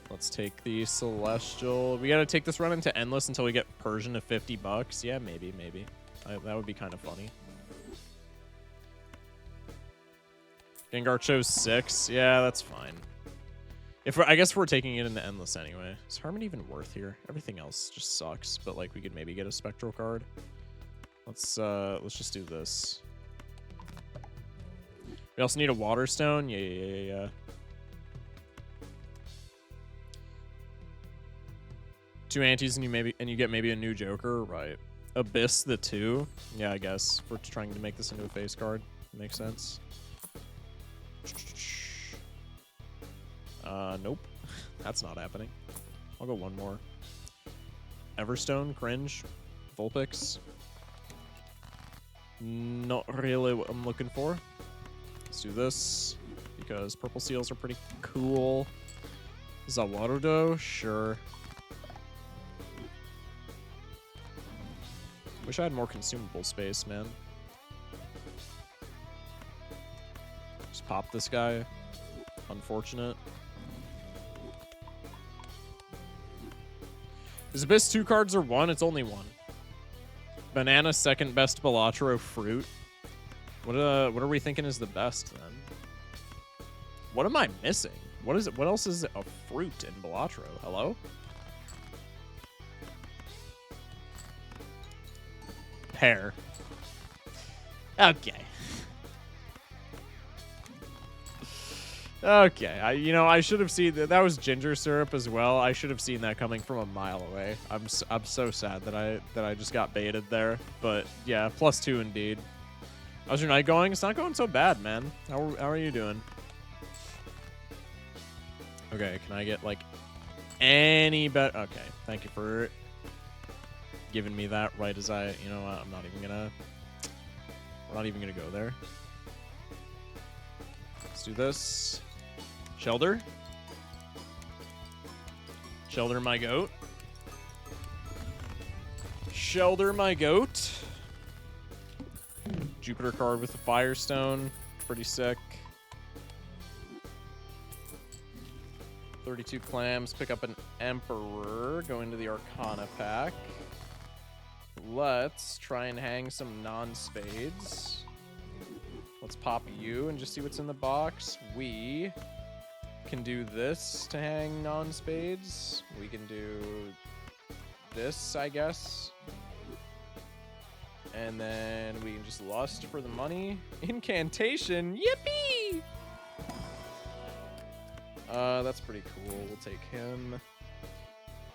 Let's take the Celestial. We gotta take this run into Endless until we get Persian to 50 bucks. Yeah, maybe. That would be kind of funny. Gengar chose 6. Yeah, that's fine. I guess we're taking it into Endless anyway. Is Harmony even worth here? Everything else just sucks, but like we could maybe get a Spectral card. Let's just do this. We also need a Water Stone. Yeah. 2 antes and you get maybe a new Joker, right? Abyss the 2. Yeah, I guess if we're trying to make this into a face card. Makes sense. Nope. That's not happening. I'll go one more. Everstone, cringe. Vulpix. Not really what I'm looking for. Let's do this because purple seals are pretty cool. Zawarudo, sure. Wish I had more consumable space, man. Just pop this guy. Unfortunate. Is Abyss 2 cards or 1? It's only 1. Banana, second best Balatro fruit. What are we thinking is the best then? What am I missing? What is it? What else is a fruit in Balatro? Hello? Pear. Okay. Okay. I should have seen that was ginger syrup as well. I should have seen that coming from a mile away. I'm so sad that I just got baited there. But yeah, +2 indeed. How's your night going? It's not going so bad, man. How are you doing? Okay, can I get like any better? Okay, thank you for giving me that right as I, you know what, we're not even gonna go there. Let's do this. Shelter my goat. Shelter my goat. Jupiter card with the Firestone. Pretty sick. 32 clams. Pick up an Emperor. Go into the Arcana pack. Let's try and hang some non-spades. Let's pop you and just see what's in the box. We can do this to hang non-spades. We can do this, I guess. And then we can just lust for the money. Incantation. Yippee! That's pretty cool. We'll take him.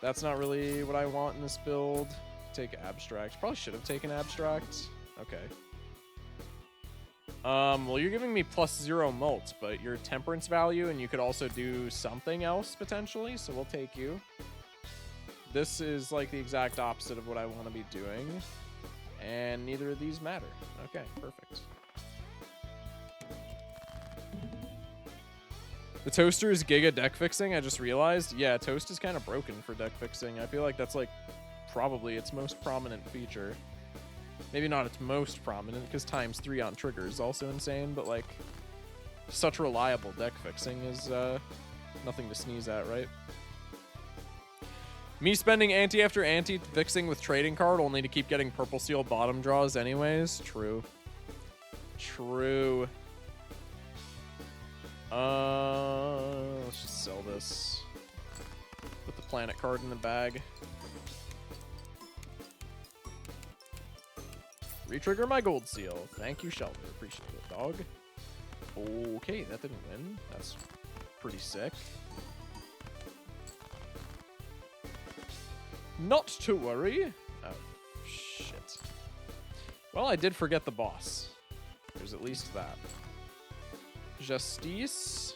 That's not really what I want in this build. Take abstract. Probably should have taken abstract. Okay. Well, you're giving me +0 mult, but you're temperance value, and you could also do something else potentially, so we'll take you. This is like the exact opposite of what I want to be doing, and neither of these matter. Okay, perfect. The toaster is giga deck fixing, I just realized. Yeah, toast is kind of broken for deck fixing. I feel like that's like probably its most prominent feature. Maybe not its most prominent, because ×3 on trigger is also insane, but like such reliable deck fixing is nothing to sneeze at, right? Me spending ante after ante fixing with trading card only to keep getting purple seal bottom draws anyways. True. True. Let's just sell this. Put the planet card in the bag. Retrigger my gold seal. Thank you, Shelter. Appreciate it, dog. Okay, that didn't win. That's pretty sick. Not to worry. Oh, shit. Well, I did forget the boss. There's at least that. Justice.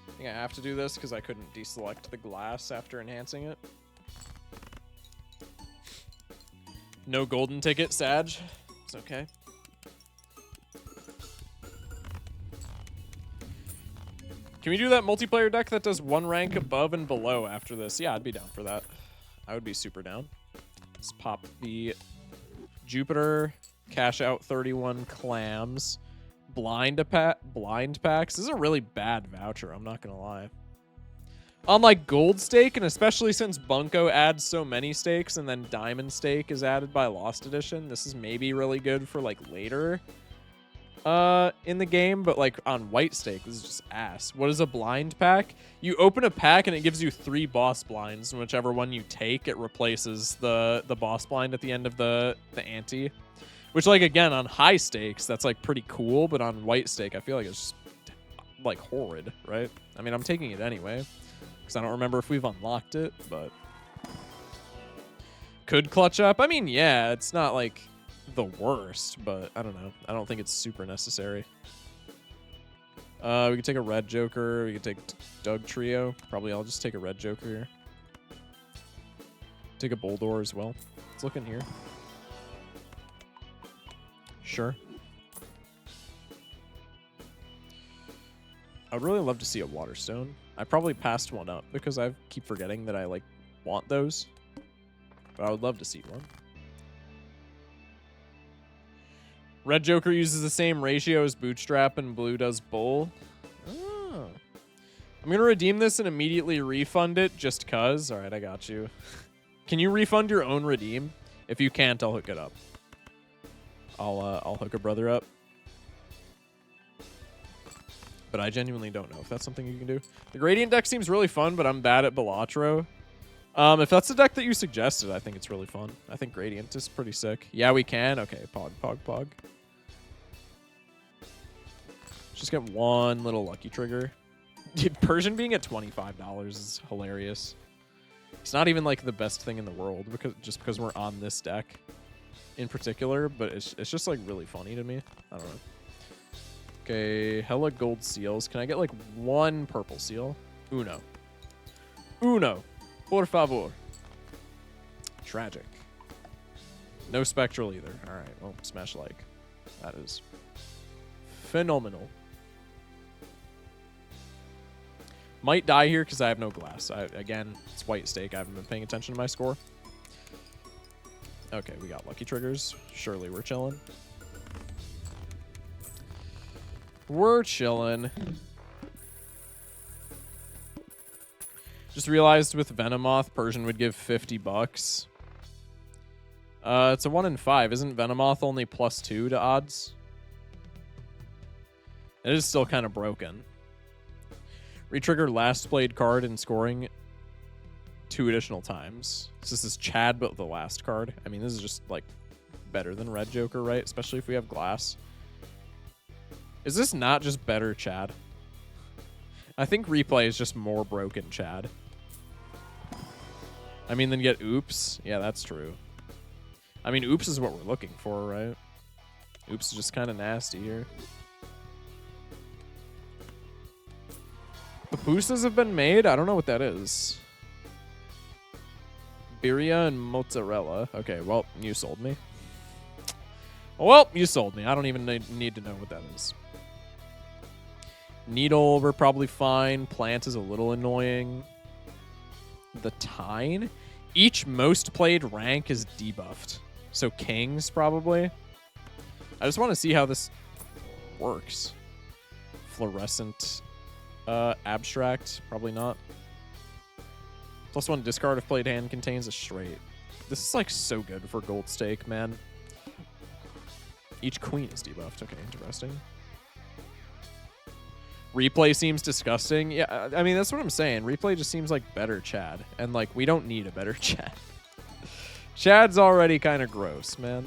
I think I have to do this because I couldn't deselect the glass after enhancing it. No golden ticket, Sag. It's okay. Can we do that multiplayer deck that does one rank above and below after this? Yeah, I'd be down for that. I would be super down. Let's pop the Jupiter, cash out 31 clams, blind packs. This is a really bad voucher, I'm not gonna lie. On like gold stake, and especially since Bunko adds so many stakes and then diamond stake is added by Lost Edition, this is maybe really good for like later in the game, but like on white stake, this is just ass. What is a blind pack? You open a pack and it gives you 3 boss blinds, and whichever one you take, it replaces the boss blind at the end of the ante. Which, like, again, on high stakes, that's like pretty cool, but on white stake, I feel like it's just like horrid, right? I mean, I'm taking it anyway, because I don't remember if we've unlocked it, but could clutch up. I mean, yeah, it's not like the worst, but I don't know. I don't think it's super necessary. We could take a red Joker. We could take Doug Trio. Probably I'll just take a red Joker here. Take a Boldor as well. Let's look in here. Sure. I would really love to see a Waterstone. I probably passed one up because I keep forgetting that I like want those. But I would love to see one. Red Joker uses the same ratio as Bootstrap and blue does Bull. Oh. I'm going to redeem this and immediately refund it just cuz. All right, I got you. Can you refund your own redeem? If you can't, I'll hook it up. I'll hook a brother up. But I genuinely don't know if that's something you can do. The Gradient deck seems really fun, but I'm bad at Balatro. If that's the deck that you suggested, I think it's really fun. I think Gradient is pretty sick. Yeah, we can. Okay, pog. Just get one little lucky trigger. Dude, Persian being at $25 is hilarious. It's not even like the best thing in the world because we're on this deck in particular, but it's just like really funny to me. I don't know. Okay, hella gold seals. Can I get like one purple seal? Uno. Por favor. Tragic. No spectral either. All right, well, smash like. That is phenomenal. Might die here because I have no glass. Again, it's white stake. I haven't been paying attention to my score. Okay, we got lucky triggers. Surely we're chilling. We're chilling. Just realized with Venomoth, Persian would give $50. It's a 1 in 5. Isn't Venomoth only +2 to odds? It is still kind of broken. Retrigger last played card and scoring 2 additional times. So this is Chad, but the last card. I mean, this is just like better than Red Joker, right? Especially if we have glass. Is this not just better Chad? I think replay is just more broken Chad. I mean, then get oops. Yeah, that's true. I mean, oops is what we're looking for, right? Oops is just kind of nasty here. Pupusas have been made? I don't know what that is. Birria and mozzarella. Okay, well, you sold me. Well, you sold me. I don't even need to know what that is. Needle, we're probably fine. Plant is a little annoying. The Tine? Each most played rank is debuffed. So Kings, probably. I just want to see how this works. Fluorescent. Abstract, probably not. +1 discard if played hand contains a straight. This is like so good for gold stake, man. Each queen is debuffed. Okay, interesting. Replay seems disgusting. Yeah, I mean, that's what I'm saying. Replay just seems like better Chad. And like, we don't need a better Chad. Chad's already kind of gross, man.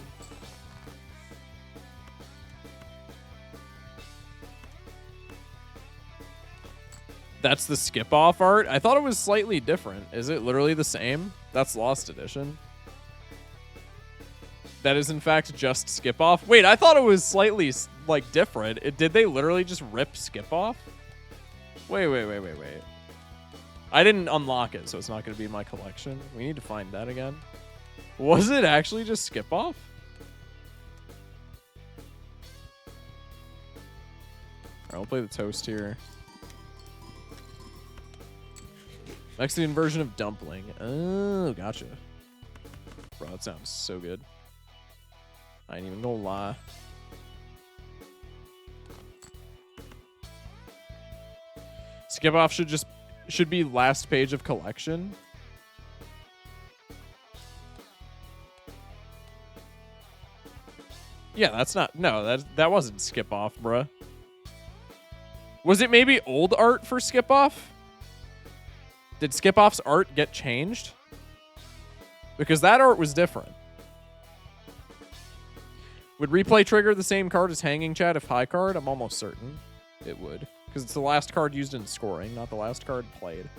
That's the skip off art? I thought it was slightly different. Is it literally the same? That's Lost Edition. That is in fact just skip off. Wait, I thought it was slightly like different. Did they literally just rip skip off? Wait. I didn't unlock it, so it's not going to be in my collection. We need to find that again. Was it actually just skip off? Alright, I'll play the toast here. Mexican version of dumpling. Oh, gotcha. Bro, that sounds so good. I ain't even gonna lie. Skip off should be last page of collection. Yeah, that's not. No, that wasn't skip off, bruh. Was it maybe old art for skip off? Did skip off's art get changed? Because that art was different. Would replay trigger the same card as hanging chat if high card? I'm almost certain it would. Because it's the last card used in scoring, not the last card played.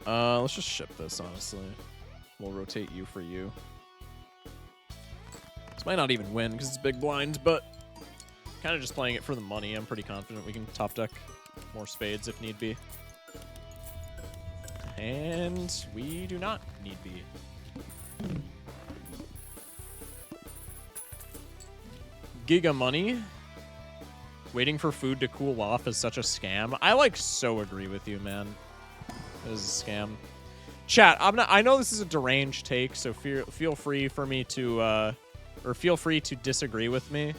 Let's just ship this, honestly. We'll rotate you for you. This might not even win because it's big blinds, but kind of just playing it for the money. I'm pretty confident we can top deck more spades if need be. And we do not need be. Giga money. Waiting for food to cool off is such a scam. I like so agree with you, man. It is a scam. Chat, I know this is a deranged take, so feel free for me to or feel free to disagree with me.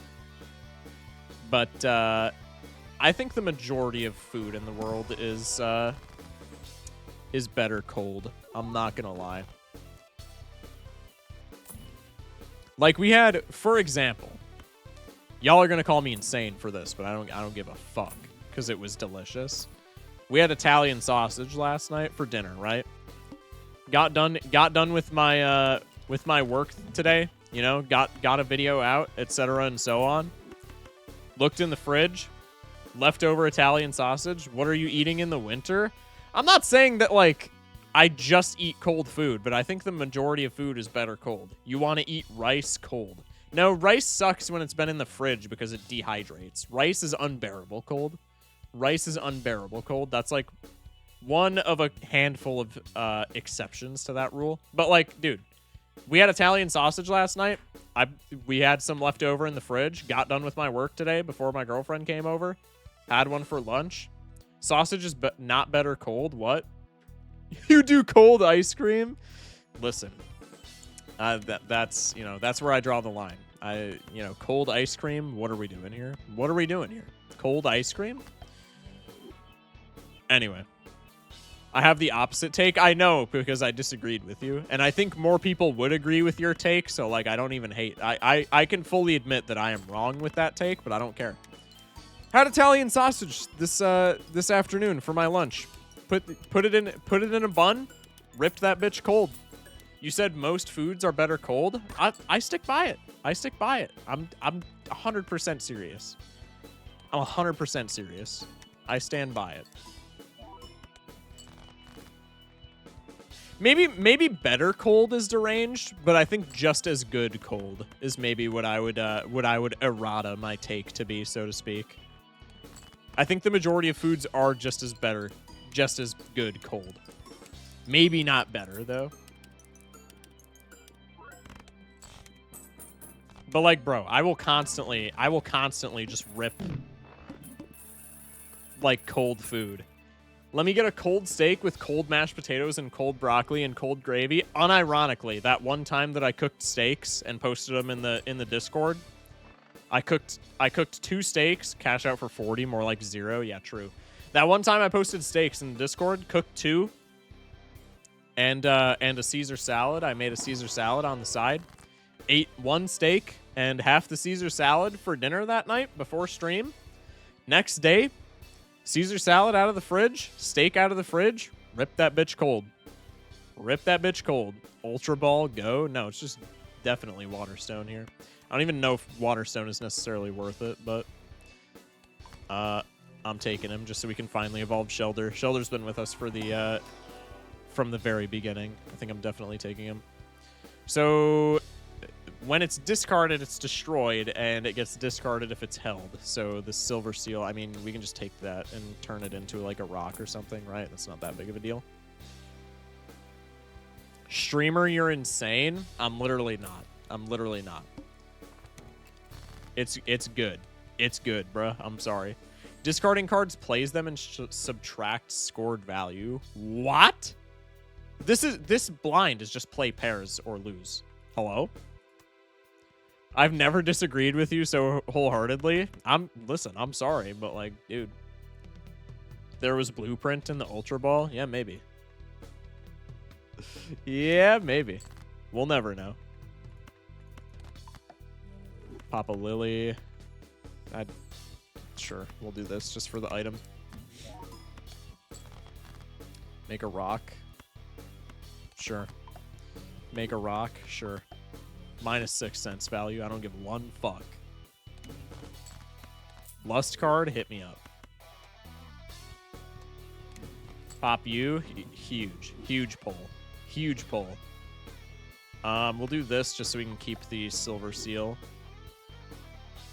But I think the majority of food in the world is better cold. I'm not gonna lie. Like we had, for example, y'all are gonna call me insane for this, but I don't give a fuck because it was delicious. We had Italian sausage last night for dinner, right? Got done with my work today. You know, got a video out, etc. and so on. Looked in the fridge, leftover Italian sausage. What are you eating in the winter? I'm not saying that like I just eat cold food, but I think the majority of food is better cold. You want to eat rice cold. No, rice sucks when it's been in the fridge because it dehydrates. Rice is unbearable cold. Rice is unbearable cold. That's like one of a handful of exceptions to that rule. But like, dude, we had Italian sausage last night. We had some left over in the fridge. Got done with my work today before my girlfriend came over. Had one for lunch. Sausage is not better cold. What? You do cold ice cream? Listen, that's where I draw the line. Cold ice cream. What are we doing here? What are we doing here? Cold ice cream? Anyway, I have the opposite take. I know because I disagreed with you, and I think more people would agree with your take. So like, I don't even hate. I can fully admit that I am wrong with that take, but I don't care. Had Italian sausage this afternoon for my lunch. Put it in a bun. Ripped that bitch cold. You said most foods are better cold. I stick by it. I stick by it. I'm 100% serious. I'm 100% serious. I stand by it. Maybe better cold is deranged, but I think just as good cold is maybe what I would errata my take to be, so to speak. I think the majority of foods are just as good cold. Maybe not better though. But like, bro, I will constantly just rip like cold food. Let me get a cold steak with cold mashed potatoes and cold broccoli and cold gravy. Unironically, that one time that I cooked steaks and posted them in the Discord, I cooked 2 steaks, cash out for 40, more like 0. Yeah, true. That one time I posted steaks in the Discord, cooked 2, and a Caesar salad. I made a Caesar salad on the side. Ate 1 steak and half the Caesar salad for dinner that night before stream. Next day, Caesar salad out of the fridge, steak out of the fridge, rip that bitch cold. Rip that bitch cold. Ultra Ball, go. No, it's just definitely Waterstone here. I don't even know if Waterstone is necessarily worth it, but I'm taking him just so we can finally evolve Shelder. Shelder's been with us for the from the very beginning. I think I'm definitely taking him. So when it's discarded, it's destroyed, and it gets discarded if it's held. So the Silver Seal, I mean, we can just take that and turn it into like a rock or something, right? That's not that big of a deal. Streamer, you're insane. I'm literally not. I'm literally not. It's good. It's good, bruh. I'm sorry. Discarding cards plays them and subtracts scored value. What? This blind is just play pairs or lose. Hello? I've never disagreed with you so wholeheartedly. Listen, I'm sorry, but like, dude. There was blueprint in the Ultra Ball? Yeah, maybe. Yeah, maybe. We'll never know. Papa Lily. Sure, we'll do this just for the item. Make a rock. Sure. Make a rock. Sure. Minus 6 cents value. I don't give one fuck. Lust card, hit me up. Pop you. Huge. Huge pull. Huge pull. We'll do this just so we can keep the Silver Seal.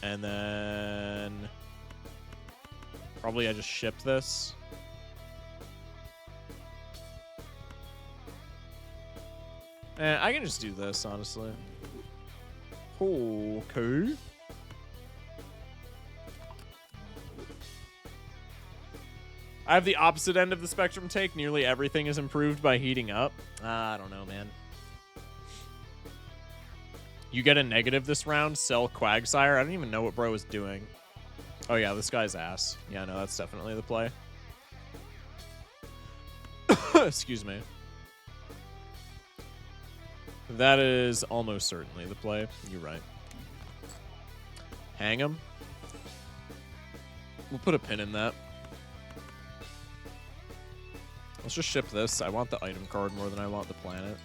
And then probably I just ship this. I can just do this, honestly. Okay. I have the opposite end of the spectrum take. Nearly everything is improved by heating up. I don't know, man. You get a negative this round, sell Quagsire. I don't even know what bro is doing. Oh, yeah, this guy's ass. Yeah, no, that's definitely the play. Excuse me. That is almost certainly the play. You're right. Hang him. We'll put a pin in that. Let's just ship this. I want the item card more than I want the planet.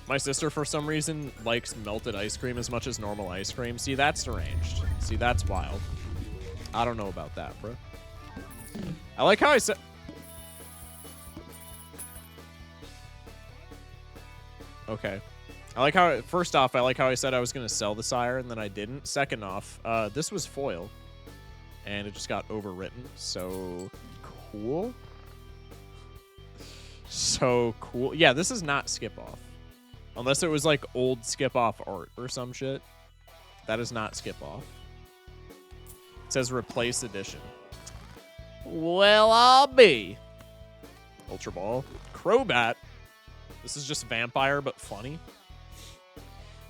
My sister, for some reason, likes melted ice cream as much as normal ice cream. See, that's deranged. See, that's wild. I don't know about that, bro. I like how I said... Okay. I like how... First off, I like how I said I was going to sell the Sire, and then I didn't. Second off, this was foil. And it just got overwritten. So cool. So cool. Yeah, this is not skip off. Unless it was like old skip off art or some shit. That is not skip off. It says replace edition. Well, I'll be. Ultra Ball. Crobat. This is just vampire, but funny.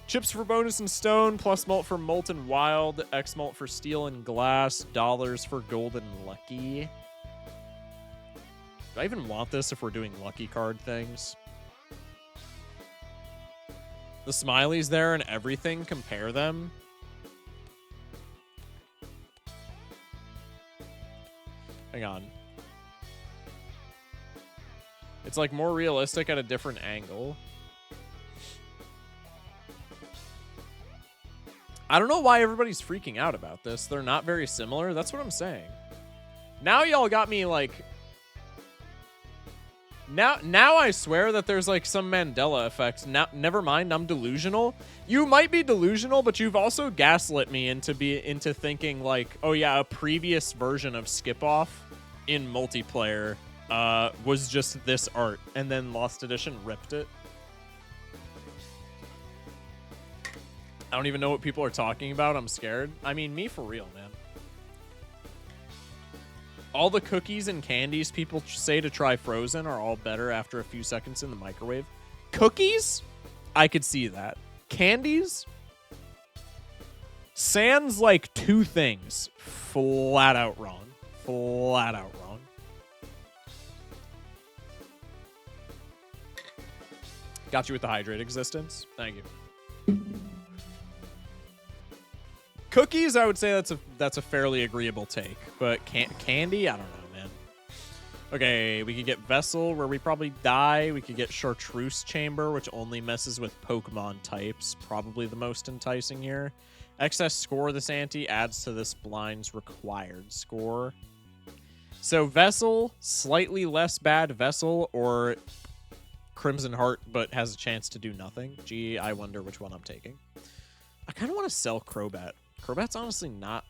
Chips for bonus and stone, plus mult for molten wild, X mult for steel and glass, dollars for golden lucky. Do I even want this if we're doing lucky card things? The smileys there and everything, compare them. Hang on. It's like more realistic at a different angle. I don't know why everybody's freaking out about this. They're not very similar. That's what I'm saying. Now y'all got me like... Now I swear that there's like some Mandela effect. Now, never mind, I'm delusional. You might be delusional, but you've also gaslit me into thinking like, oh yeah, a previous version of Skip Off in multiplayer was just this art, and then Lost Edition ripped it. I don't even know what people are talking about. I'm scared. I mean, me for real, man. All the cookies and candies people say to try frozen are all better after a few seconds in the microwave. Cookies? I could see that. Candies? Sans like two things. Flat out wrong. Flat out wrong. Got you with the hydrate existence. Thank you. Cookies, I would say that's a fairly agreeable take, but candy, I don't know, man. Okay, we could get Vessel, where we probably die. We could get Chartreuse Chamber, which only messes with Pokemon types, probably the most enticing here. Excess score this ante adds to this blind's required score. So Vessel, slightly less bad Vessel, or Crimson Heart, but has a chance to do nothing. Gee, I wonder which one I'm taking. I kind of want to sell Crobat. Crobat's honestly not...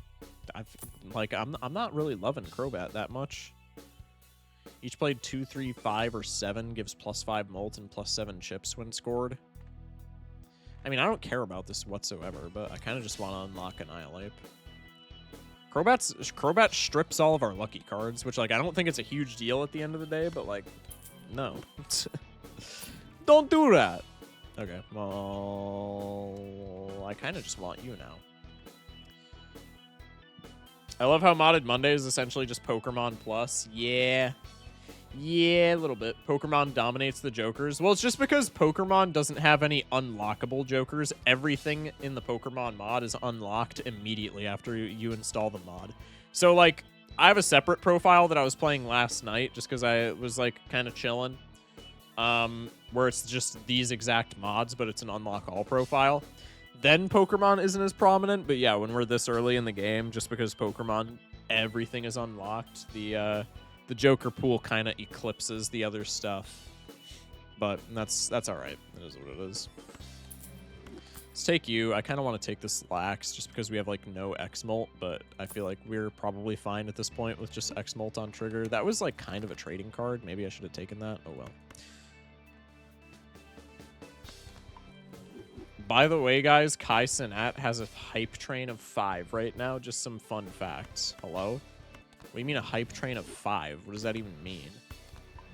I'm not really loving Crobat that much. Each played 2, 3, 5, or 7 gives +5 molt and +7 chips when scored. I mean, I don't care about this whatsoever, but I kind of just want to unlock Annihilate. Crobat strips all of our lucky cards, which, like, I don't think it's a huge deal at the end of the day, but, like, no. Don't do that. Okay, well, I kind of just want you now. I love how Modded Monday is essentially just Pokemon Plus. Yeah. Yeah, a little bit. Pokemon dominates the Jokers. Well, it's just because Pokemon doesn't have any unlockable Jokers. Everything in the Pokemon mod is unlocked immediately after you install the mod. So, like, I have a separate profile that I was playing last night just because I was, like, kind of chilling. Where it's just these exact mods, but it's an unlock all profile. Then Pokemon isn't as prominent, but yeah, when we're this early in the game, just because Pokemon, everything is unlocked, the Joker pool kind of eclipses the other stuff. But that's all right. It is what it is. Let's take you. I kind of want to take this Lax just because we have, like, no X-Molt, but I feel like we're probably fine at this point with just X-Molt on trigger. That was, like, kind of a trading card. Maybe I should have taken that. Oh, well. By the way, guys, Kai Cenat has a hype train of 5 right now. Just some fun facts. Hello? What do you mean a hype train of 5? What does that even mean?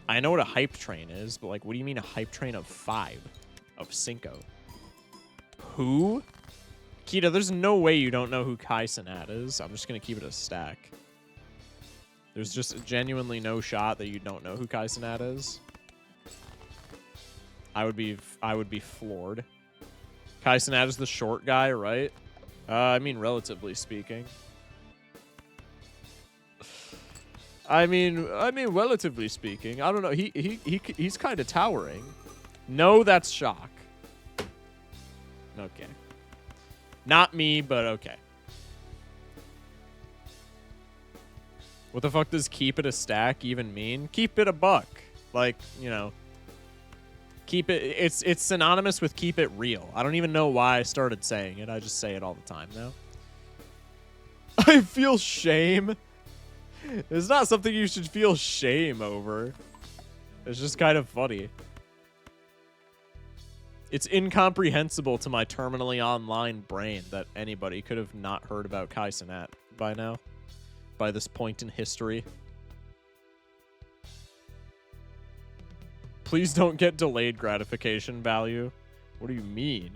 I know what a hype train is, but, like, what do you mean a hype train of 5? Of Cinco? Who? Kita, there's no way you don't know who Kai Cenat is. I'm just going to keep it a stack. There's just genuinely no shot that you don't know who Kai Cenat is. I would be floored. Kai Cenat is the short guy, right? I mean, relatively speaking. I mean, relatively speaking. I don't know. He's kind of towering. No, that's shock. Okay. Not me, but okay. What the fuck does keep it a stack even mean? Keep it a buck. Like, you know. Keep it, it's synonymous with keep it real. I don't even know why I started saying it. I just say it all the time now. I feel shame. It's not something you should feel shame over. It's just kind of funny. It's incomprehensible to my terminally online brain that anybody could have not heard about Kai Cenat by now. By this point in history. Please don't get delayed gratification value. What do you mean?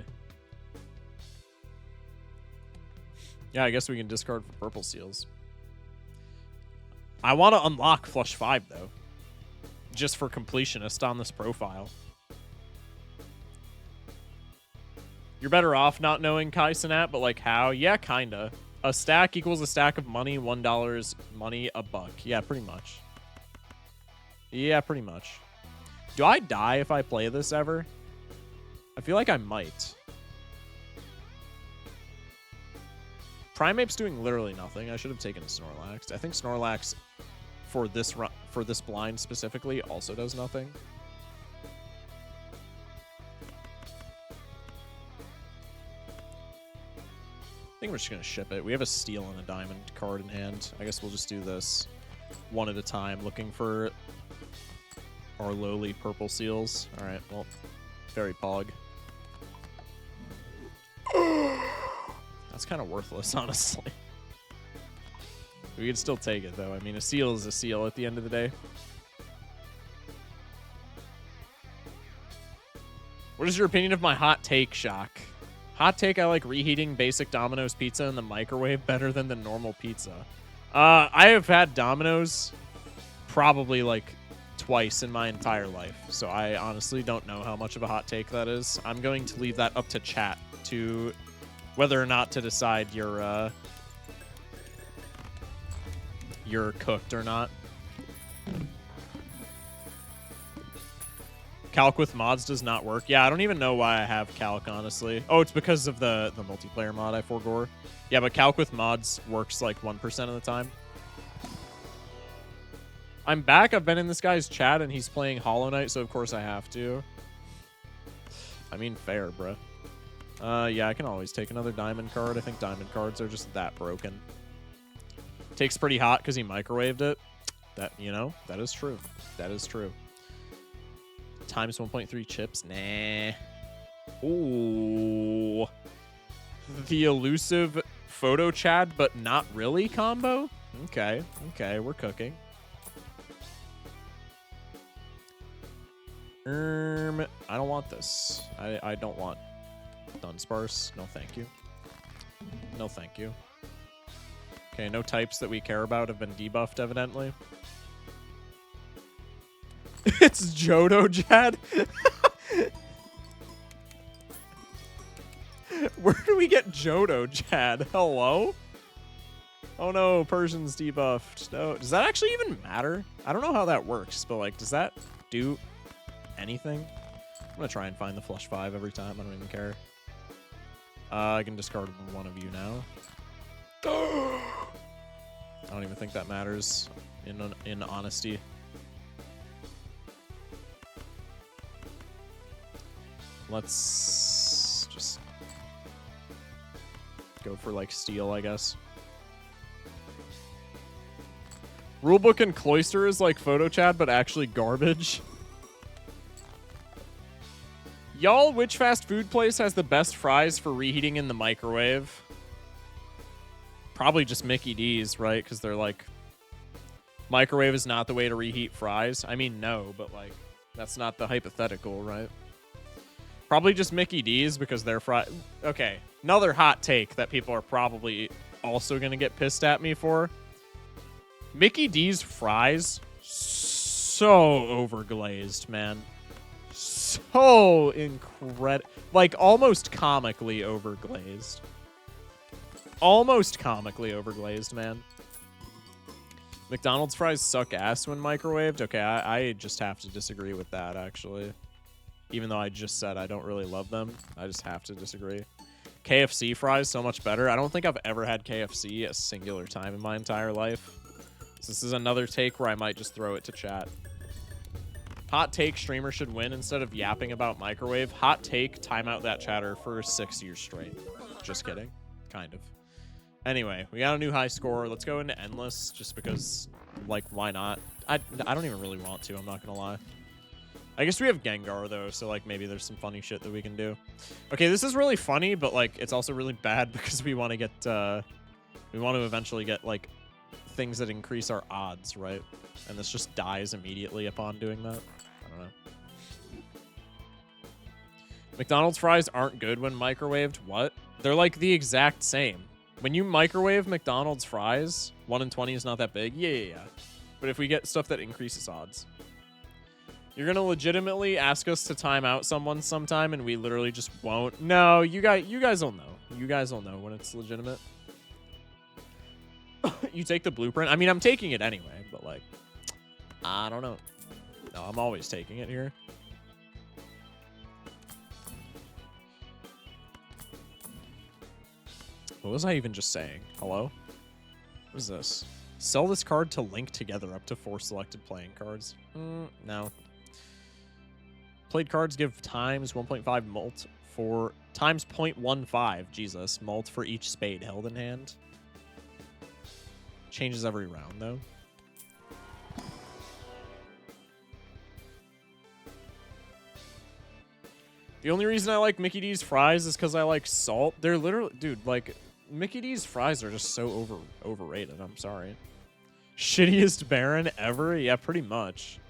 Yeah, I guess we can discard for purple seals. I want to unlock Flush 5, though. Just for completionist on this profile. You're better off not knowing Kai Cenat, but, like, how? Yeah, kinda. A stack equals a stack of money. $1 money, a buck. Yeah, pretty much. Yeah, pretty much. Do I die if I play this ever? I feel like I might. Primeape's doing literally nothing. I should have taken Snorlax. I think Snorlax for this blind specifically also does nothing. I think we're just gonna ship it. We have a steel and a diamond card in hand. I guess we'll just do this one at a time, looking for our lowly purple seals. All right, well, very pog. That's kind of worthless, honestly. We could still take it, though. I mean, a seal is a seal at the end of the day. What is your opinion of my hot take, Shock? Hot take, I like reheating basic Domino's pizza in the microwave better than the normal pizza. I have had Domino's probably, like, twice in my entire life, so I honestly don't know how much of a hot take that is. I'm going to leave that up to chat to whether or not to decide you're cooked or not. Calc with mods does not work. Yeah, I don't even know why I have calc, honestly. Oh, it's because of the multiplayer mod I forgore. Yeah, but calc with mods works like 1% of the time. I'm back. I've been in this guy's chat, and he's playing Hollow Knight, so of course I have to. I mean, fair, bruh. Yeah, I can always take another diamond card. I think diamond cards are just that broken. Takes pretty hot because he microwaved it. That, you know, that is true. That is true. Times 1.3 chips? Nah. Ooh. The elusive PhotoChad, but not really combo? Okay. Okay, we're cooking. I don't want this. I don't want Dunsparce. No, thank you. No, thank you. Okay, no types that we care about have been debuffed, evidently. It's Johto Jad. Where do we get Johto Jad? Hello? Oh no, Persian's debuffed. No, does that actually even matter? I don't know how that works, but like, does that do anything? I'm gonna try and find the flush 5 every time. I don't even care. I can discard one of you now. I don't even think that matters in honesty. Let's just go for like steel, I guess. Rulebook and Cloister is like PhotoChad, but actually garbage. Y'all, which fast food place has the best fries for reheating in the microwave? Probably just Mickey D's, right? Because they're like... Microwave is not the way to reheat fries. I mean, no, but like, that's not the hypothetical, right? Probably just Mickey D's because they're fried. Okay, another hot take that people are probably also going to get pissed at me for. Mickey D's fries, so overglazed, man. So incredible. Like, almost comically overglazed. Almost comically overglazed, man. McDonald's fries suck ass when microwaved. Okay, I just have to disagree with that, actually. Even though I just said I don't really love them, I just have to disagree. KFC fries, so much better. I don't think I've ever had KFC a singular time in my entire life. So this is another take where I might just throw it to chat. Hot take, streamer should win instead of yapping about microwave. Hot take, time out that chatter for 6 years straight. Just kidding. Kind of. Anyway, we got a new high score. Let's go into endless just because, like, why not? I don't even really want to, I'm not going to lie. I guess we have Gengar, though, so, like, maybe there's some funny shit that we can do. Okay, this is really funny, but, like, it's also really bad because we want to get, we want to eventually get, like, things that increase our odds, right? And this just dies immediately upon doing that. I don't know. McDonald's fries aren't good when microwaved. What? They're, like, the exact same. When you microwave McDonald's fries, 1 in 20 is not that big. Yeah. But if we get stuff that increases odds. You're going to legitimately ask us to time out someone sometime, and we literally just won't. No, you guys will know. You guys will know when it's legitimate. You take the blueprint? I mean, I'm taking it anyway, but, like, I don't know. No, I'm always taking it here. What was I even just saying? Hello? What is this? Sell this card to link together up to 4 selected playing cards. No. Played cards give times 1.5 mult for... Times 0.15, Jesus. Mult for each spade held in hand. Changes every round, though. The only reason I like Mickey D's fries is because I like salt. They're literally... Dude, like... Mickey D's fries are just so overrated. I'm sorry. Shittiest Baron ever? Yeah, pretty much.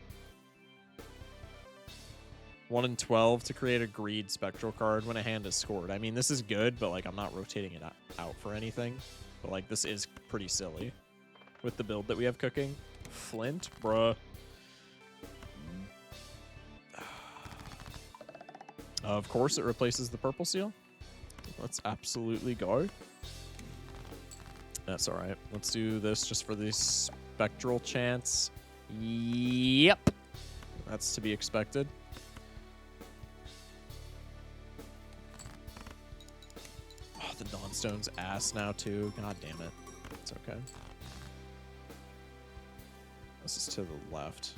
1 in 12 to create a greed spectral card when a hand is scored. I mean, this is good, but like I'm not rotating it out for anything. But like this is pretty silly with the build that we have cooking. Flint, bruh. Of course, it replaces the purple seal. Let's absolutely go. That's all right. Let's do this just for the spectral chance. Yep. That's to be expected. the Dawnstone's ass now, too. God damn it. It's okay. This is to the left.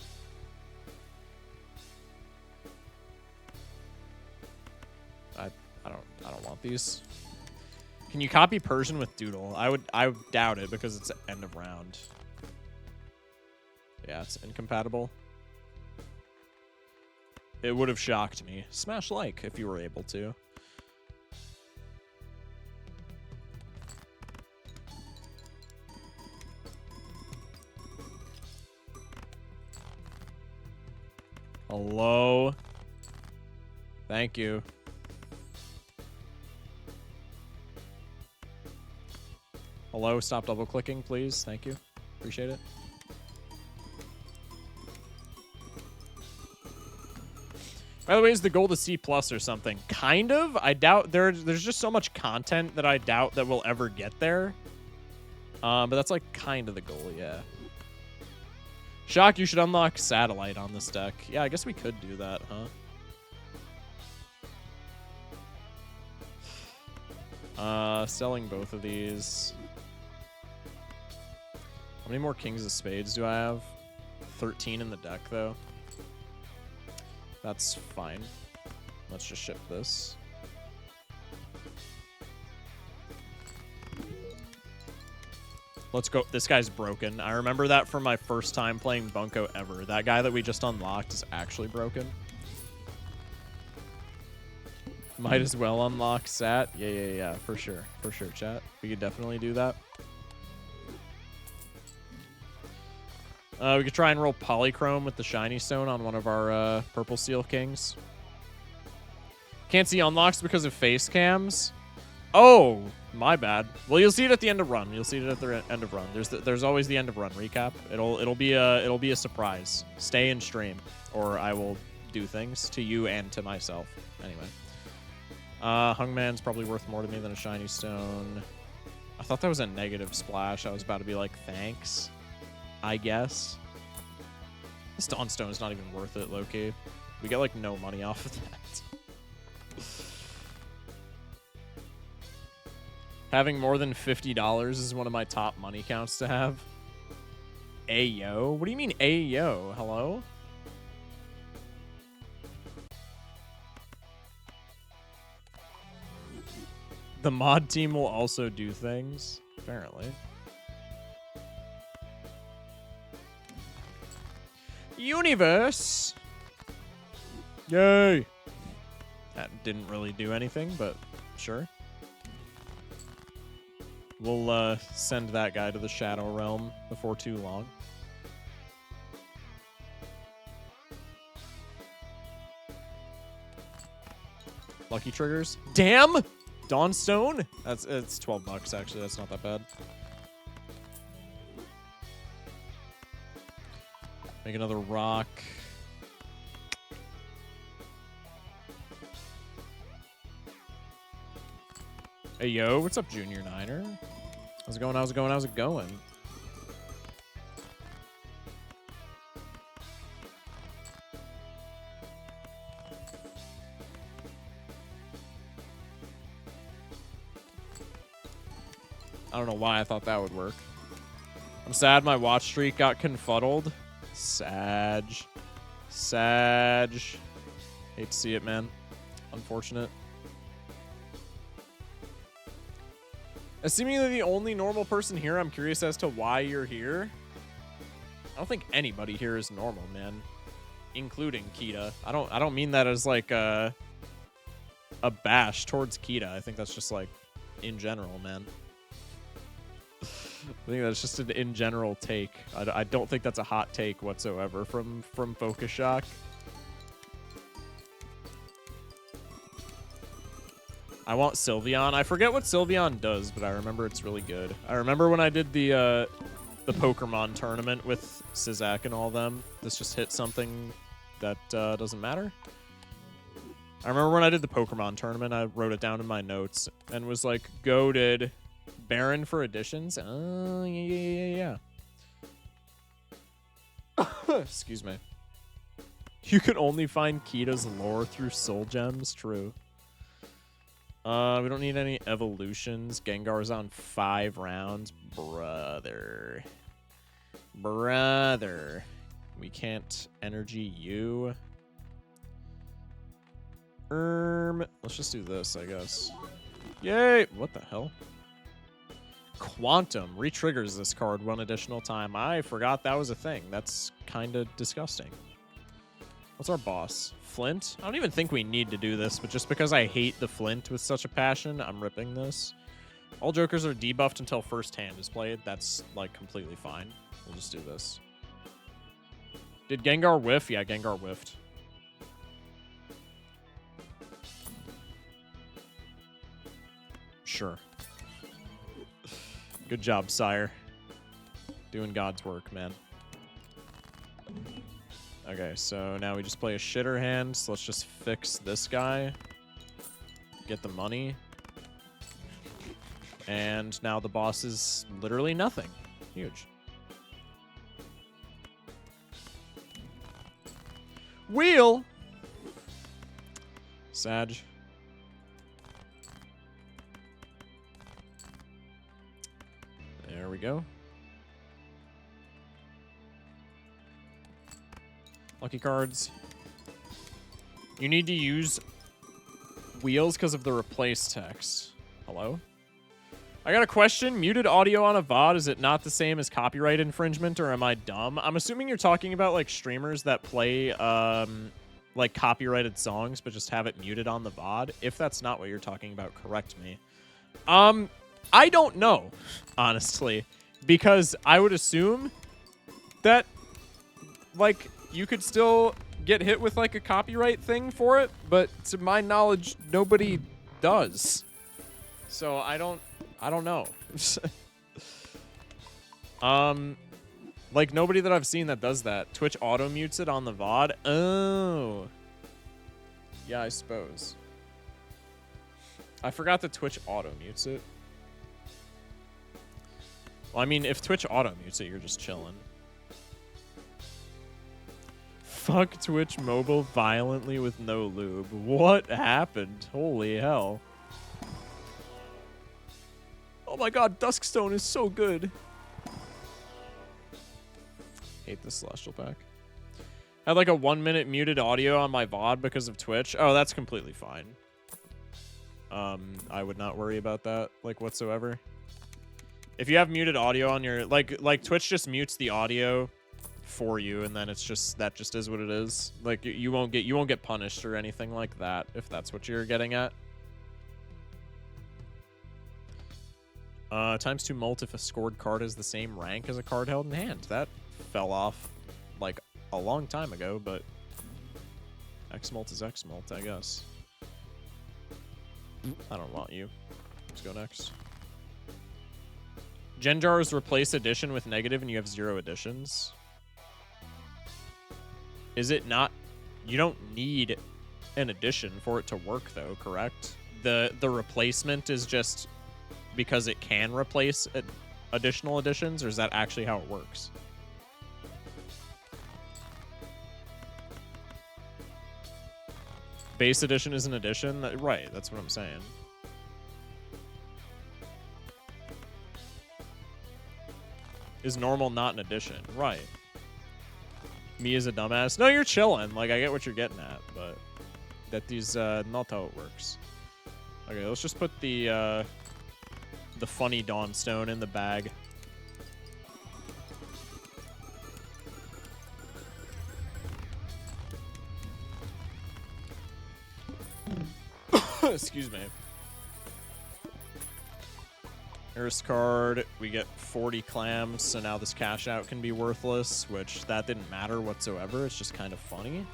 I don't want these. Can you copy Persian with Doodle? I would doubt it because it's end of round. Yeah, it's incompatible. It would have shocked me. Smash like if you were able to. Hello. Thank you. Hello, stop double clicking, please. Thank you. Appreciate it. By the way, is the goal to C+ or something? Kind of. I doubt there's just so much content that I doubt that we'll ever get there. But that's like kind of the goal, yeah. Shock, you should unlock Satellite on this deck. Yeah, I guess we could do that, huh? Selling both of these. How many more Kings of Spades do I have? 13 in the deck, though. That's fine. Let's just ship this. Let's go. This guy's broken. I remember that from my first time playing Bunko ever. That guy that we just unlocked is actually broken. Might as well unlock Sat. Yeah, for sure. For sure, chat. We could definitely do that. We could try and roll Polychrome with the Shiny Stone on one of our Purple Seal Kings. Can't see unlocks because of face cams. Oh, my bad. Well, you'll see it at the end of run. You'll see it at the end of run. There's always the end of run recap. It'll be a surprise. Stay in stream, or I will do things to you and to myself. Anyway, Hungman's probably worth more to me than a Shiny Stone. I thought that was a negative splash. I was about to be like, thanks. I guess. This Dawnstone is not even worth it, low-key. We get, like, no money off of that. Having more than $50 is one of my top money counts to have. Ayo? What do you mean, ayo? Hello? The mod team will also do things, apparently. Universe! Yay! That didn't really do anything, but sure. We'll send that guy to the Shadow Realm before too long. Lucky triggers. Damn! Dawnstone? It's 12 bucks, actually. That's not that bad. Make another rock. Hey, yo, what's up, Junior Niner? How's it going? How's it going? How's it going? I don't know why I thought that would work. I'm sad my watch streak got confuddled. Sag. Hate to see it, man. Unfortunate. As seemingly the only normal person here, I'm curious as to why you're here. I don't think anybody here is normal, man. Including Kita. I don't mean that as like a bash towards Kita. I think that's just like in general, man. I think that's just an in general take. I don't think that's a hot take whatsoever from Focus Shock. I want Sylveon. I forget what Sylveon does, but I remember it's really good. I remember when I did the Pokemon tournament with Sizak and all them. This just hit something that doesn't matter. I remember when I did the Pokemon tournament, I wrote it down in my notes and was like, goated. Baron for additions? Oh, yeah. Excuse me. You can only find Kita's lore through soul gems? True. We don't need any evolutions. Gengar's on 5 rounds. Brother. We can't energy you. Let's just do this, I guess. Yay! What the hell? Quantum re-triggers this card 1 additional time. I forgot that was a thing. That's kind of disgusting. What's our boss? Flint? I don't even think we need to do this, but just because I hate the Flint with such a passion, I'm ripping this. All Jokers are debuffed until first hand is played. That's, like, completely fine. We'll just do this. Did Gengar whiff? Yeah, Gengar whiffed. Sure. Good job, sire. Doing God's work, man. Okay, so now we just play a shitter hand. So let's just fix this guy. Get the money. And now the boss is literally nothing. Huge. Wheel! Sag. There we go. Lucky cards. You need to use wheels because of the replace text. Hello? I got a question. Muted audio on a VOD, is it not the same as copyright infringement, or am I dumb? I'm assuming you're talking about, like, streamers that play, like, copyrighted songs, but just have it muted on the VOD. If that's not what you're talking about, correct me. I don't know, honestly, because I would assume that, like, you could still get hit with, like, a copyright thing for it, but to my knowledge, nobody does. So I don't know. Like, nobody that I've seen that does that. Twitch auto mutes it on the VOD. Oh. Yeah, I suppose. I forgot that Twitch auto mutes it. Well, I mean, if Twitch auto mutes it, you're just chilling. Fuck Twitch mobile violently with no lube. What happened? Holy hell. Oh my god, Duskstone is so good. Hate this Celestial pack. I had like a 1-minute muted audio on my VOD because of Twitch. Oh, that's completely fine. I would not worry about that, like, whatsoever. If you have muted audio on your, like Twitch just mutes the audio for you, and then it's just, that just is what it is. Like, you won't get punished or anything like that, if that's what you're getting at. ×2 mult if a scored card is the same rank as a card held in hand. That fell off, like, a long time ago, but X mult is X mult, I guess. I don't want you. Let's go next. Genjar's replace addition with negative and you have 0 additions. Is it not? You don't need an addition for it to work, though, correct? The replacement is just because it can replace additional additions, or is that actually how it works? Base edition is an addition? Right, that's what I'm saying. Is normal not an addition? Right. Me as a dumbass? No, you're chilling. Like, I get what you're getting at, but that is not how it works. Okay, let's just put the funny Dawnstone in the bag. Excuse me. Earth card, we get 40 clams, so now this cash out can be worthless, which that didn't matter whatsoever. It's just kind of funny.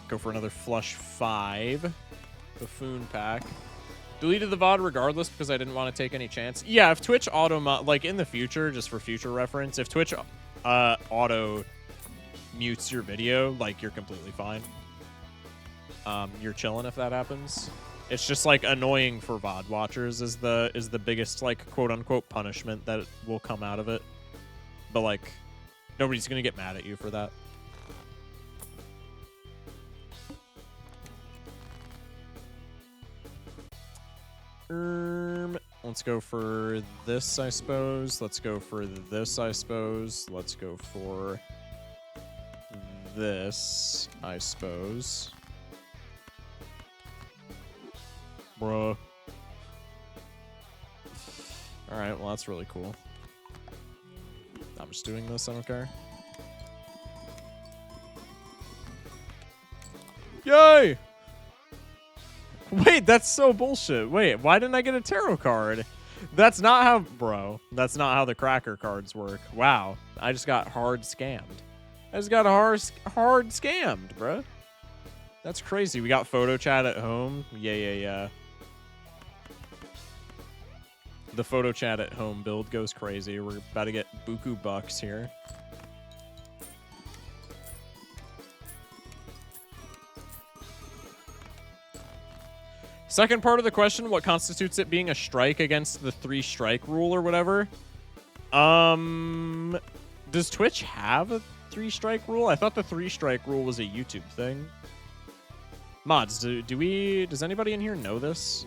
Go for another flush 5. Buffoon pack. Deleted the VOD regardless because I didn't want to take any chance. Yeah, if Twitch auto, like in the future, just for future reference, if Twitch auto mutes your video, like, you're completely fine. You're chilling if that happens. It's just, like, annoying for VOD watchers is the biggest, like, quote-unquote punishment that will come out of it. But, like, nobody's gonna get mad at you for that. Let's go for this, I suppose. Let's go for this, I suppose. Let's go for this, I suppose. Bruh. Alright, well, that's really cool. I'm just doing this, I don't care. Yay! Wait, that's so bullshit. Wait, why didn't I get a tarot card? That's not how... Bro, that's not how the cracker cards work. Wow, I just got hard scammed. I just got hard scammed, bro. That's crazy. We got PhotoChad at home. Yeah. The PhotoChad at home build goes crazy. We're about to get buku bucks here. Second part of the question, what constitutes it being a strike against the 3-strike rule or whatever? Does Twitch have a 3-strike rule? I thought the 3-strike rule was a YouTube thing. Mods, does anybody in here know this?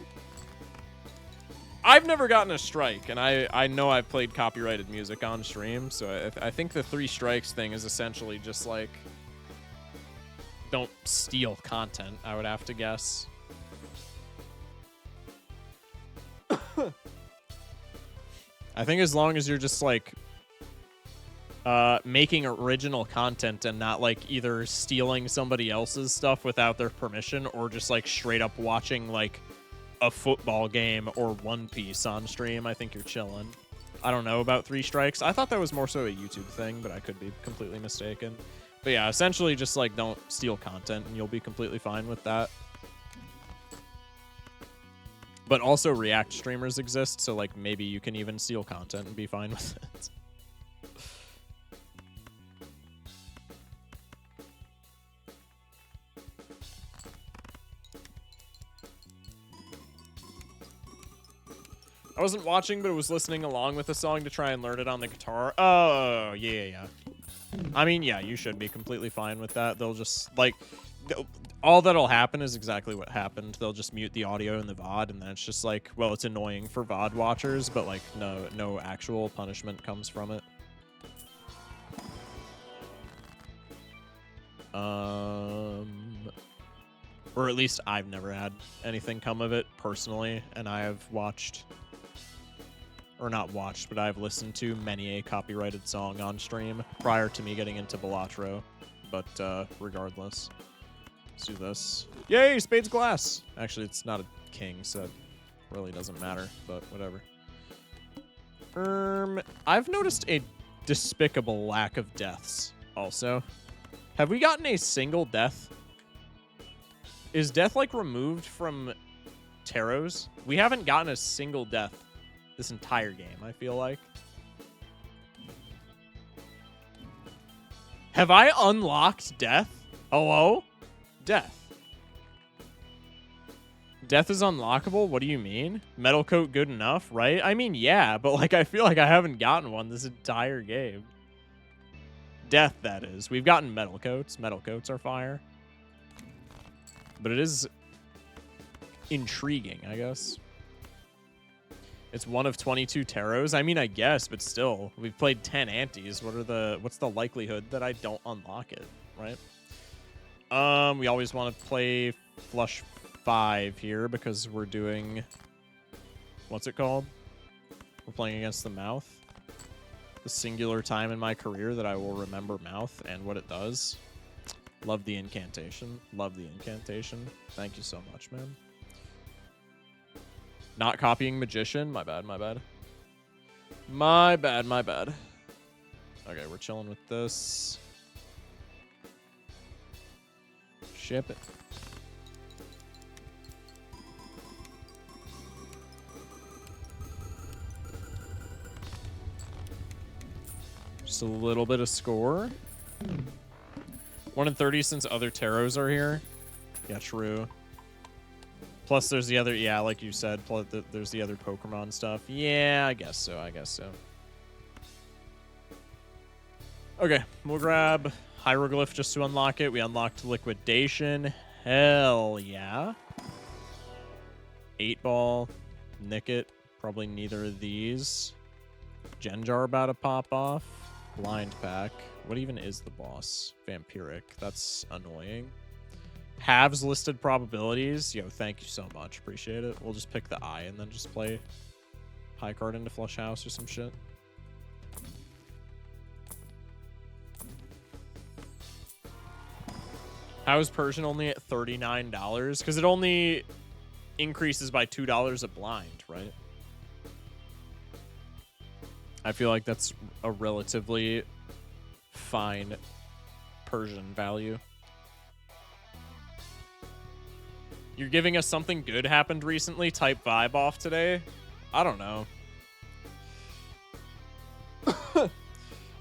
I've never gotten a strike, and I know I've played copyrighted music on stream, so I think the 3 strikes thing is essentially just like, don't steal content, I would have to guess. I think as long as you're just like making original content and not like either stealing somebody else's stuff without their permission or just like straight up watching like a football game or One Piece on stream, I think you're chilling. I don't know about 3 strikes. I thought that was more so a YouTube thing, but I could be completely mistaken. But yeah, essentially just like don't steal content and you'll be completely fine with that. But also React streamers exist, so like maybe you can even steal content and be fine with it. I wasn't watching, but I was listening along with the song to try and learn it on the guitar. Oh, yeah. I mean, yeah, you should be completely fine with that. They'll just, like, all that'll happen is exactly what happened. They'll just mute the audio in the VOD, and then it's just like, well, it's annoying for VOD watchers, but, like, no actual punishment comes from it. Or at least I've never had anything come of it, personally, and I have watched... Or not watched, but I've listened to many a copyrighted song on stream prior to me getting into Balatro. But regardless, let's do this. Yay, Spade's Glass! Actually, it's not a king, so it really doesn't matter, but whatever. I've noticed a despicable lack of deaths, also. Have we gotten a single death? Is death, like, removed from tarots? We haven't gotten a single death this entire game, I feel like. Have I unlocked death? Hello? Death. Death is unlockable? What do you mean? Metal coat good enough, right? I mean, yeah, but like I feel like I haven't gotten one this entire game. Death, that is. We've gotten metal coats. Metal coats are fire. But it is intriguing, I guess. It's one of 22 tarots. I mean, I guess, but still, we've played 10 antes. What's the likelihood that I don't unlock it, right? We always want to play flush 5 here because we're doing, what's it called? We're playing against the mouth. The singular time in my career that I will remember mouth and what it does. Love the incantation. Love the incantation. Thank you so much, man. Not copying Magician. My bad, my bad. My bad, my bad. Okay, we're chilling with this. Ship it. Just a little bit of score. 1 in 30 since other tarots are here. Yeah, true. Plus, there's the other, yeah, like you said, there's the other Pokemon stuff. Yeah, I guess so, I guess so. Okay, we'll grab Hieroglyph just to unlock it. We unlocked Liquidation. Hell yeah. 8 Ball. Nick it. Probably neither of these. Genjar about to pop off. Blind pack. What even is the boss? Vampiric. That's annoying. Halves listed probabilities. Yo, thank you so much. Appreciate it. We'll just pick the eye and then just play high card into flush house or some shit. How is Persian only at $39? Because it only increases by $2 a blind, right? I feel like that's a relatively fine Persian value. You're giving us something good happened recently type vibe off today? I don't know.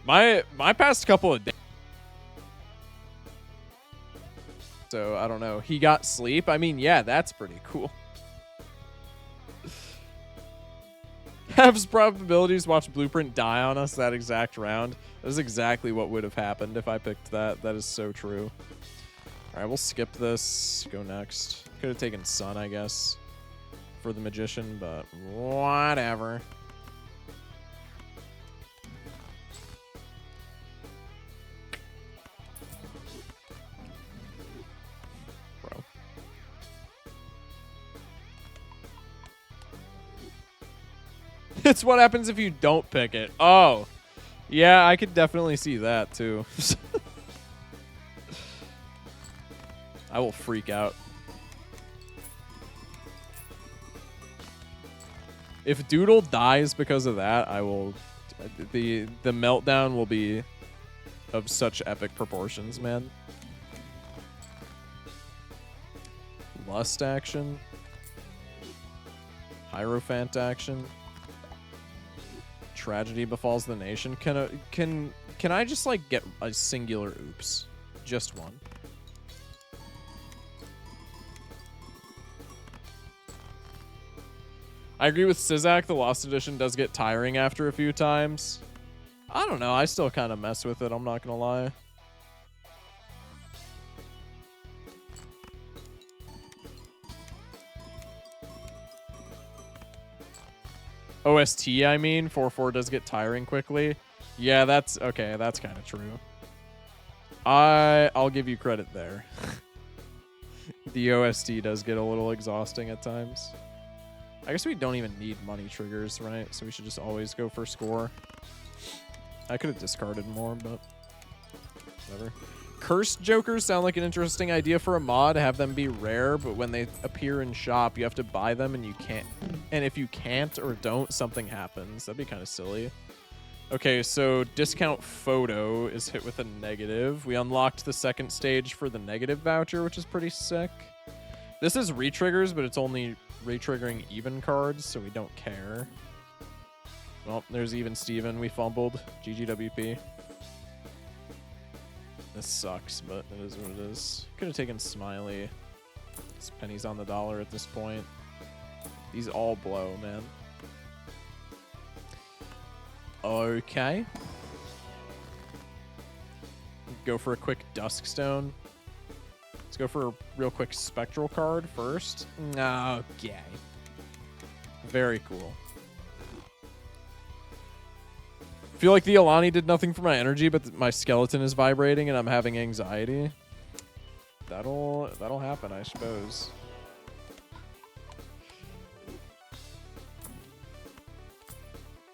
my past couple of days. So I don't know. He got sleep. I mean, yeah, that's pretty cool. Hav's probabilities watch Blueprint die on us that exact round. That is exactly what would have happened if I picked that. That is so true. All right, we'll skip this. Go next. Could have taken Sun, I guess, for the Magician, but whatever. Bro. It's what happens if you don't pick it. Oh, yeah, I could definitely see that too. I will freak out. If Doodle dies because of that, I will... The meltdown will be of such epic proportions, man. Lust action. Hierophant action. Tragedy befalls the nation. Can I just like get a singular oops? Just one. I agree with Sizak. The Lost Edition does get tiring after a few times. I don't know. I still kind of mess with it. I'm not going to lie. OST, I mean. 4-4 does get tiring quickly. Yeah, that's... Okay, that's kind of true. I'll give you credit there. The OST does get a little exhausting at times. I guess we don't even need money triggers, right? So we should just always go for score. I could have discarded more, but whatever. Cursed Jokers sound like an interesting idea for a mod. Have them be rare, but when they appear in shop, you have to buy them and you can't. And if you can't or don't, something happens. That'd be kind of silly. Okay, so discount photo is hit with a negative. We unlocked the second stage for the negative voucher, which is pretty sick. This is retriggers, but it's only retriggering even cards, so we don't care. Well, there's even Steven. We fumbled. GGWP. This sucks, but it is what it is. Could have taken Smiley. It's pennies on the dollar at this point. These all blow, man. Okay. Go for a quick Duskstone. Let's go for a real quick Spectral card first. Okay. Very cool. I feel like the Alani did nothing for my energy, but my skeleton is vibrating and I'm having anxiety. That'll happen, I suppose.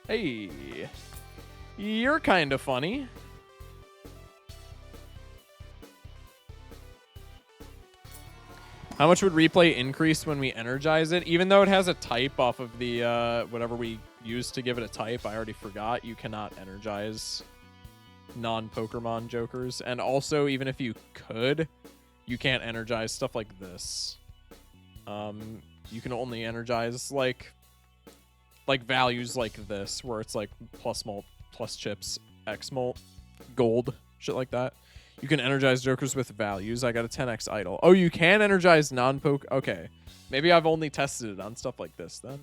Hey. You're kind of funny. How much would replay increase when we energize it? Even though it has a type off of the whatever we used to give it a type, I already forgot. You cannot energize non-Pokemon Jokers. And also, even if you could, you can't energize stuff like this. You can only energize like values like this, where it's like plus mult, plus chips, X mult, gold, shit like that. You can energize Jokers with values. I got a 10x idol. Oh, you can energize non-poke. Okay. Maybe I've only tested it on stuff like this then.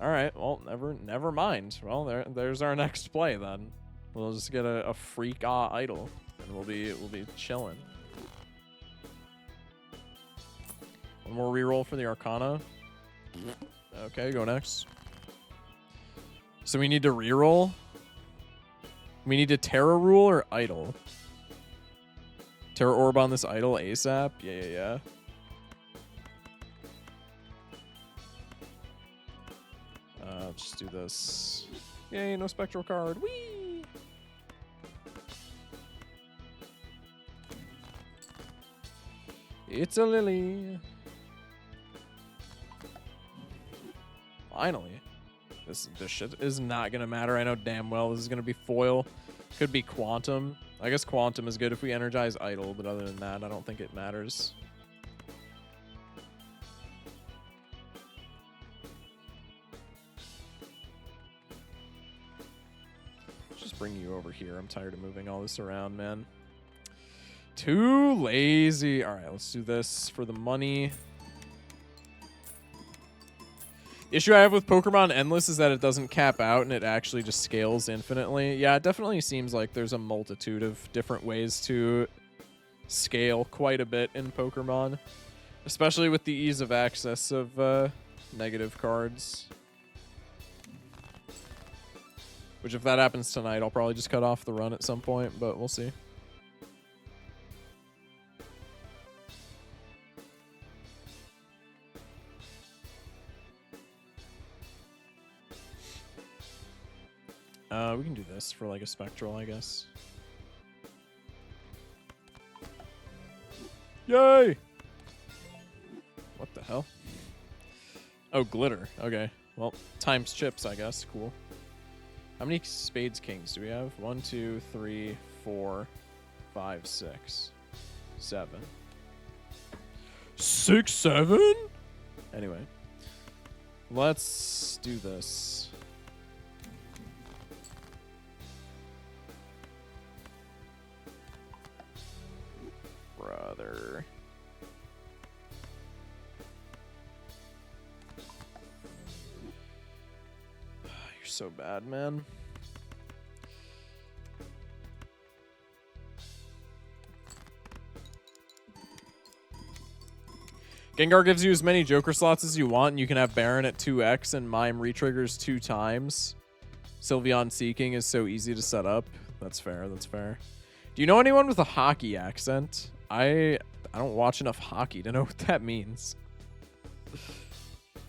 All right. Well, never mind. Well, there's our next play then. We'll just get a freak idol and we'll be chilling. One more reroll for the Arcana. Okay, go next. So we need to reroll. We need to Terra rule or idle. Terra orb on this idle ASAP. Yeah. Just do this. Yay, no spectral card. Whee! It's a lily. Finally. This shit is not gonna matter. I know damn well this is gonna be foil. Could be quantum. I guess quantum is good if we energize idle, but other than that, I don't think it matters. Just bring you over here. I'm tired of moving all this around, man. Too lazy. All right, let's do this for the money. The issue I have with Pokemon Endless is that it doesn't cap out and it actually just scales infinitely. Yeah, it definitely seems like there's a multitude of different ways to scale quite a bit in Pokemon, especially with the ease of access of negative cards. Which, if that happens tonight, I'll probably just cut off the run at some point, but we'll see. We can do this for like a spectral, I guess. Yay! What the hell? Oh, glitter. Okay. Well, times chips, I guess. Cool. How many spades kings do we have? 1, 2, 3, 4, 5, 6, 7. 6, 7? Anyway. Let's do this. Brother. You're so bad, man. Gengar gives you as many Joker slots as you want, and you can have Baron at 2x, and Mime retriggers 2 times. Sylveon Seeking is so easy to set up. That's fair, that's fair. Do you know anyone with a hockey accent? I don't watch enough hockey to know what that means.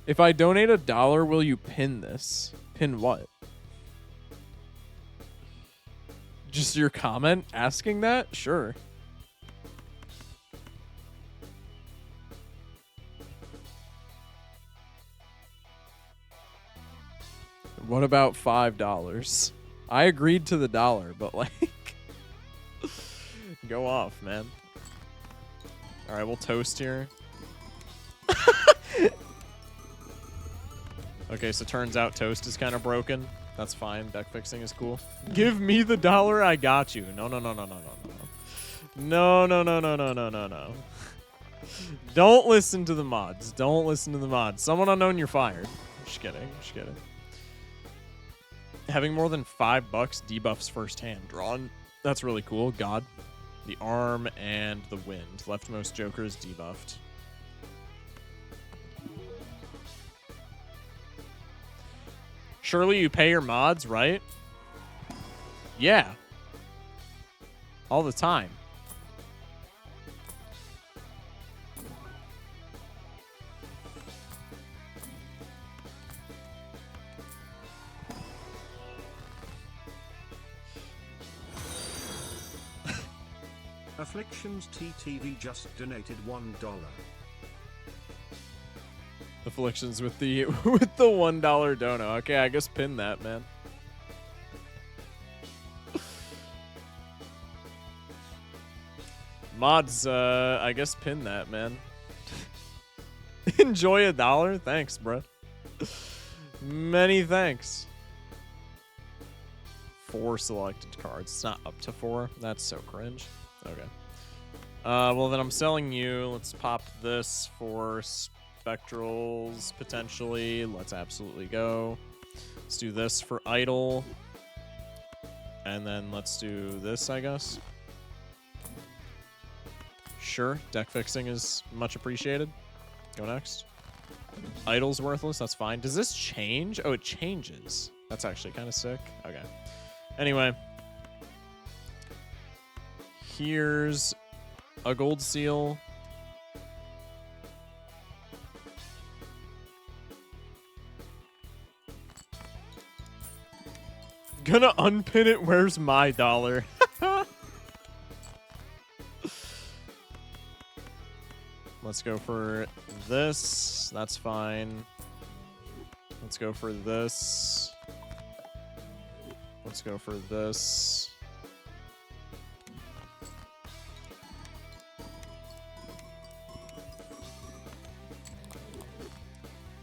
If I donate $1, will you pin this? Pin what? Just your comment asking that? Sure. What about $5? I agreed to the $1, but like, go off, man. All right, we'll toast here. Okay, so turns out toast is kind of broken. That's fine. Deck fixing is cool. Give me the $1. I got you. No. No. Don't listen to the mods. Don't listen to the mods. Someone unknown, you're fired. Just kidding. Just kidding. Having more than $5 debuffs first hand drawn. That's really cool. God. The arm and the wind. Leftmost Joker is debuffed. Surely you pay your mods, right? Yeah. All the time. Afflictions TTV just donated $1. Afflictions with the $1 dono. Okay, I guess pin that, man. Mods, I guess pin that, man. Enjoy $1. Thanks, bro. Many thanks. 4 selected cards. It's not up to 4. That's so cringe. Okay. Well, then I'm selling you. Let's pop this for spectrals, potentially. Let's absolutely go. Let's do this for idle. And then let's do this, I guess. Sure. Deck fixing is much appreciated. Go next. Idle's worthless. That's fine. Does this change? Oh, it changes. That's actually kind of sick. Okay. Anyway. Here's a gold seal. Gonna unpin it. Where's my dollar? Let's go for this. That's fine. Let's go for this. Let's go for this.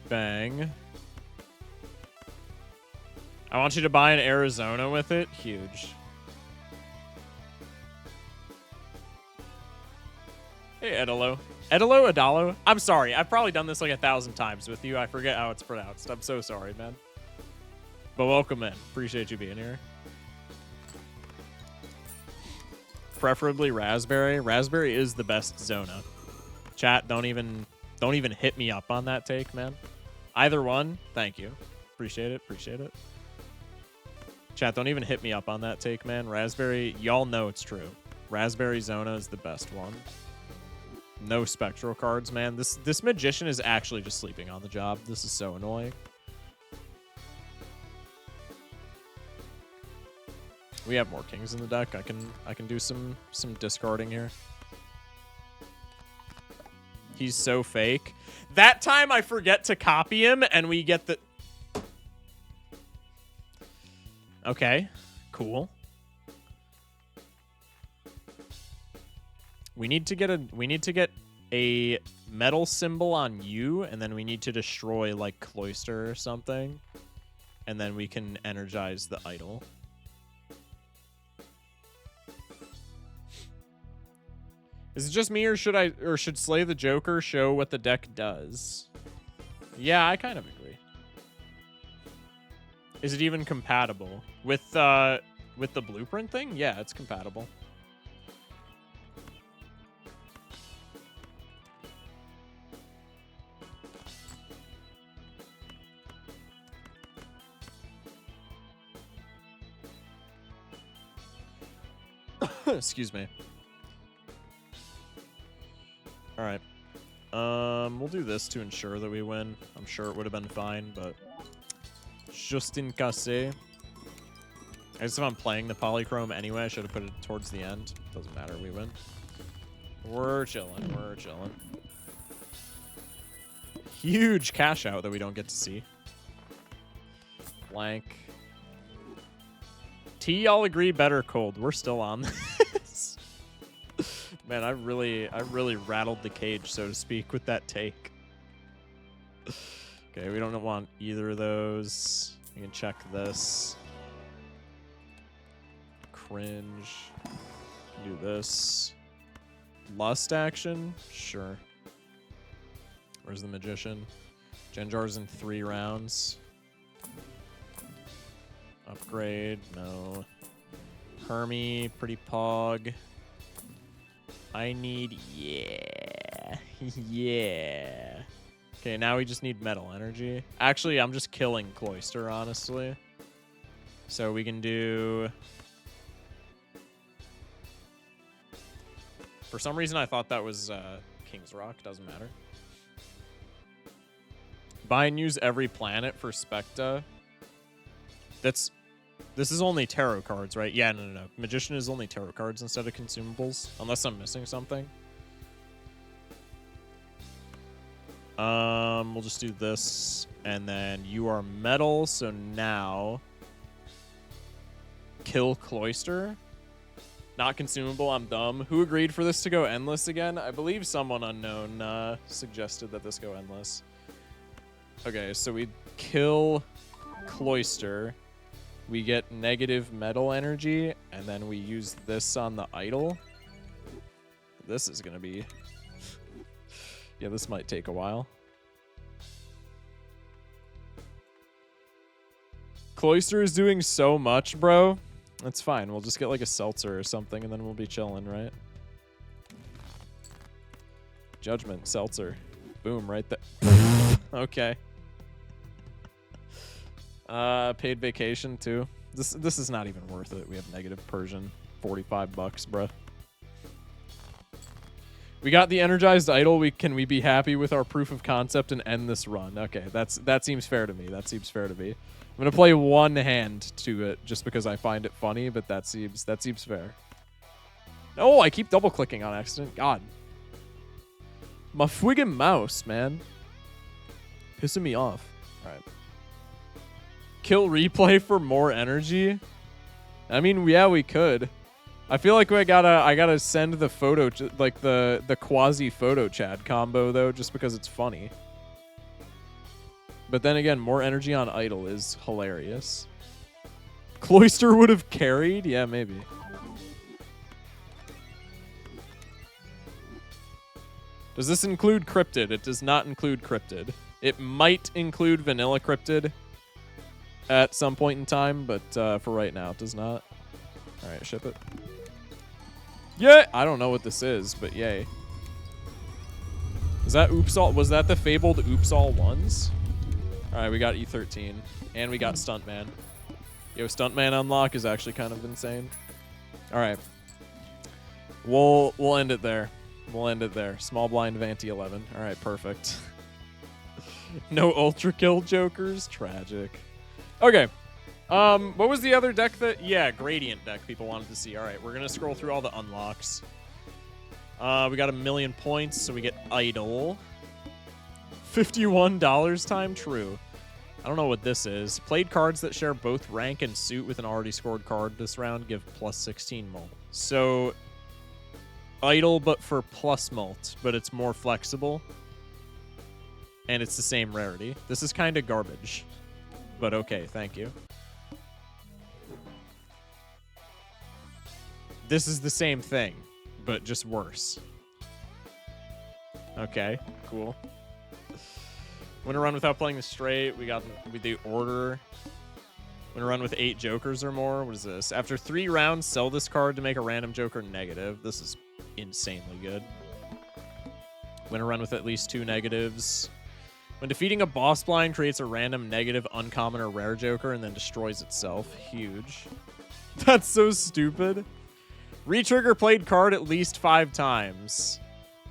Bang. I want you to buy an Arizona with it. Huge. Hey, Edalo. Edalo, Adalo? I'm sorry. I've probably done this like 1,000 times with you. I forget how it's pronounced. I'm so sorry, man. But welcome in. Appreciate you being here. Preferably raspberry. Raspberry is the best Zona. Chat, don't even hit me up on that take, man. Either one, thank you. Appreciate it. Appreciate it. Chat, don't even hit me up on that take, man. Raspberry, y'all know it's true. Raspberry Zona is the best one. No spectral cards, man. This magician is actually just sleeping on the job. This is so annoying. We have more kings in the deck. I can do some discarding here. He's so fake. That time I forget to copy him and we get the... Okay, cool. We need to get a metal symbol on you, and then we need to destroy like Cloister or something, and then we can energize the idol. Is it just me, or should Slay the Joker show what the deck does? Yeah, I kind of agree. Is it even compatible with the blueprint thing? Yeah, it's compatible. Excuse me. All right. We'll do this to ensure that we win. I'm sure it would have been fine, but just in case. I guess if I'm playing the polychrome anyway, I should have put it towards the end. Doesn't matter, we win. We're chilling, we're chilling. Huge cash out that we don't get to see. Blank. Tea, I'll agree, better cold. We're still on this. Man, I really rattled the cage, so to speak, with that take. Okay, we don't want either of those. We can check this. Cringe. Do this. Lust action? Sure. Where's the magician? Genjar's in 3 rounds. Upgrade, no. Hermie, pretty pog. I need, yeah. Yeah. Okay, now we just need metal energy. Actually, I'm just killing Cloister, honestly. So we can do... For some reason, I thought that was King's Rock. Doesn't matter. Buy and use every planet for Specta. This is only tarot cards, right? Yeah, no. Magician is only tarot cards instead of consumables, unless I'm missing something. We'll just do this, and then you are metal, so now kill Cloister. Not consumable, I'm dumb. Who agreed for this to go endless again? I believe someone unknown suggested that this go endless. Okay, so we kill Cloister. We get negative metal energy, and then we use this on the idol. This is gonna be... yeah, this might take a while. Cloister is doing so much, bro. That's fine. We'll just get like a seltzer or something, and then we'll be chilling, right? Judgment, seltzer. Boom, right there. Okay. Paid vacation too. This is not even worth it. We have negative Persian. 45 bucks, bruh. We got the energized idol. Can we be happy with our proof of concept and end this run? Okay, that seems fair to me. That seems fair to me. I'm gonna play one hand to it just because I find it funny, but that seems fair. No, I keep double clicking on accident. God. My friggin' mouse, man. Pissing me off. Alright. Kill replay for more energy? I mean, yeah, we could. I feel like I gotta send the photo, like the quasi PhotoChad combo though, just because it's funny. But then again, more energy on idle is hilarious. Cloister would have carried? Yeah, maybe. Does this include cryptid? It does not include cryptid. It might include vanilla cryptid at some point in time, but for right now, it does not. All right, ship it. Yeah, I don't know what this is, but yay. Is that Oops All? Was that the fabled Oops All ones? All right, we got E13, and we got Stuntman. Yo, Stuntman unlock is actually kind of insane. All right, we'll end it there. We'll end it there. Small blind Vanti 11. All right, perfect. No ultra kill jokers. Tragic. Okay. What was the other deck that... Yeah, Gradient deck people wanted to see. All right, we're going to scroll through all the unlocks. We got 1,000,000 points, so we get Idol. $51 time? True. I don't know what this is. Played cards that share both rank and suit with an already scored card this round give plus 16 mult. So, Idol, but for plus mult, but it's more flexible. And it's the same rarity. This is kind of garbage. But okay, thank you. This is the same thing, but just worse. Okay, cool. Win a run without playing the straight. We got the order. Win a run with 8 jokers or more. What is this? After 3 rounds, sell this card to make a random joker negative. This is insanely good. Win a run with at least 2 negatives. When defeating a boss blind, creates a random negative, uncommon, or rare joker and then destroys itself. Huge. That's so stupid. Retrigger played card at least 5 times.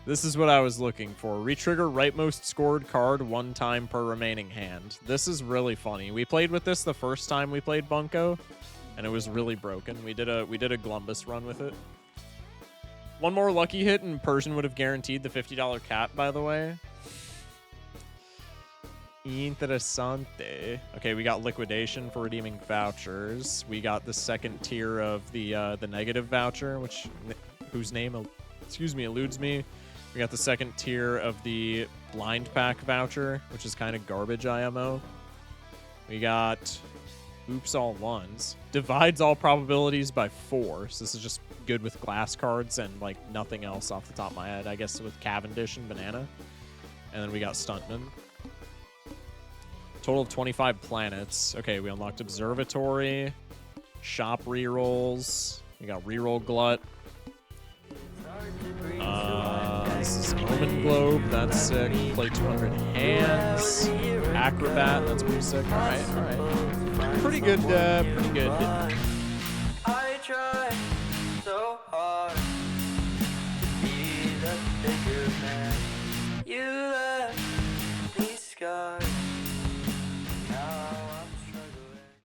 This is what I was looking for. Retrigger rightmost scored card 1 time per remaining hand. This is really funny. We played with this the first time we played Bunko, and it was really broken. We did a Glumbus run with it. 1 more lucky hit, and Persian would have guaranteed the $50 cap, by the way. Interessante. Okay, we got liquidation for redeeming vouchers. We got the second tier of the negative voucher, whose name eludes me. We got the second tier of the blind pack voucher, which is kind of garbage IMO. We got Oops All Ones. Divides all probabilities by 4. So this is just good with glass cards and like nothing else off the top of my head. I guess with Cavendish and Banana. And then we got Stuntman. Total of 25 planets. Okay, we unlocked Observatory, Shop Rerolls. We got Reroll Glut. This is Omen Globe. That's sick. Play 200 hands. Acrobat. That's pretty sick. All right. Pretty good. Pretty good. I try so hard to be the bigger man. You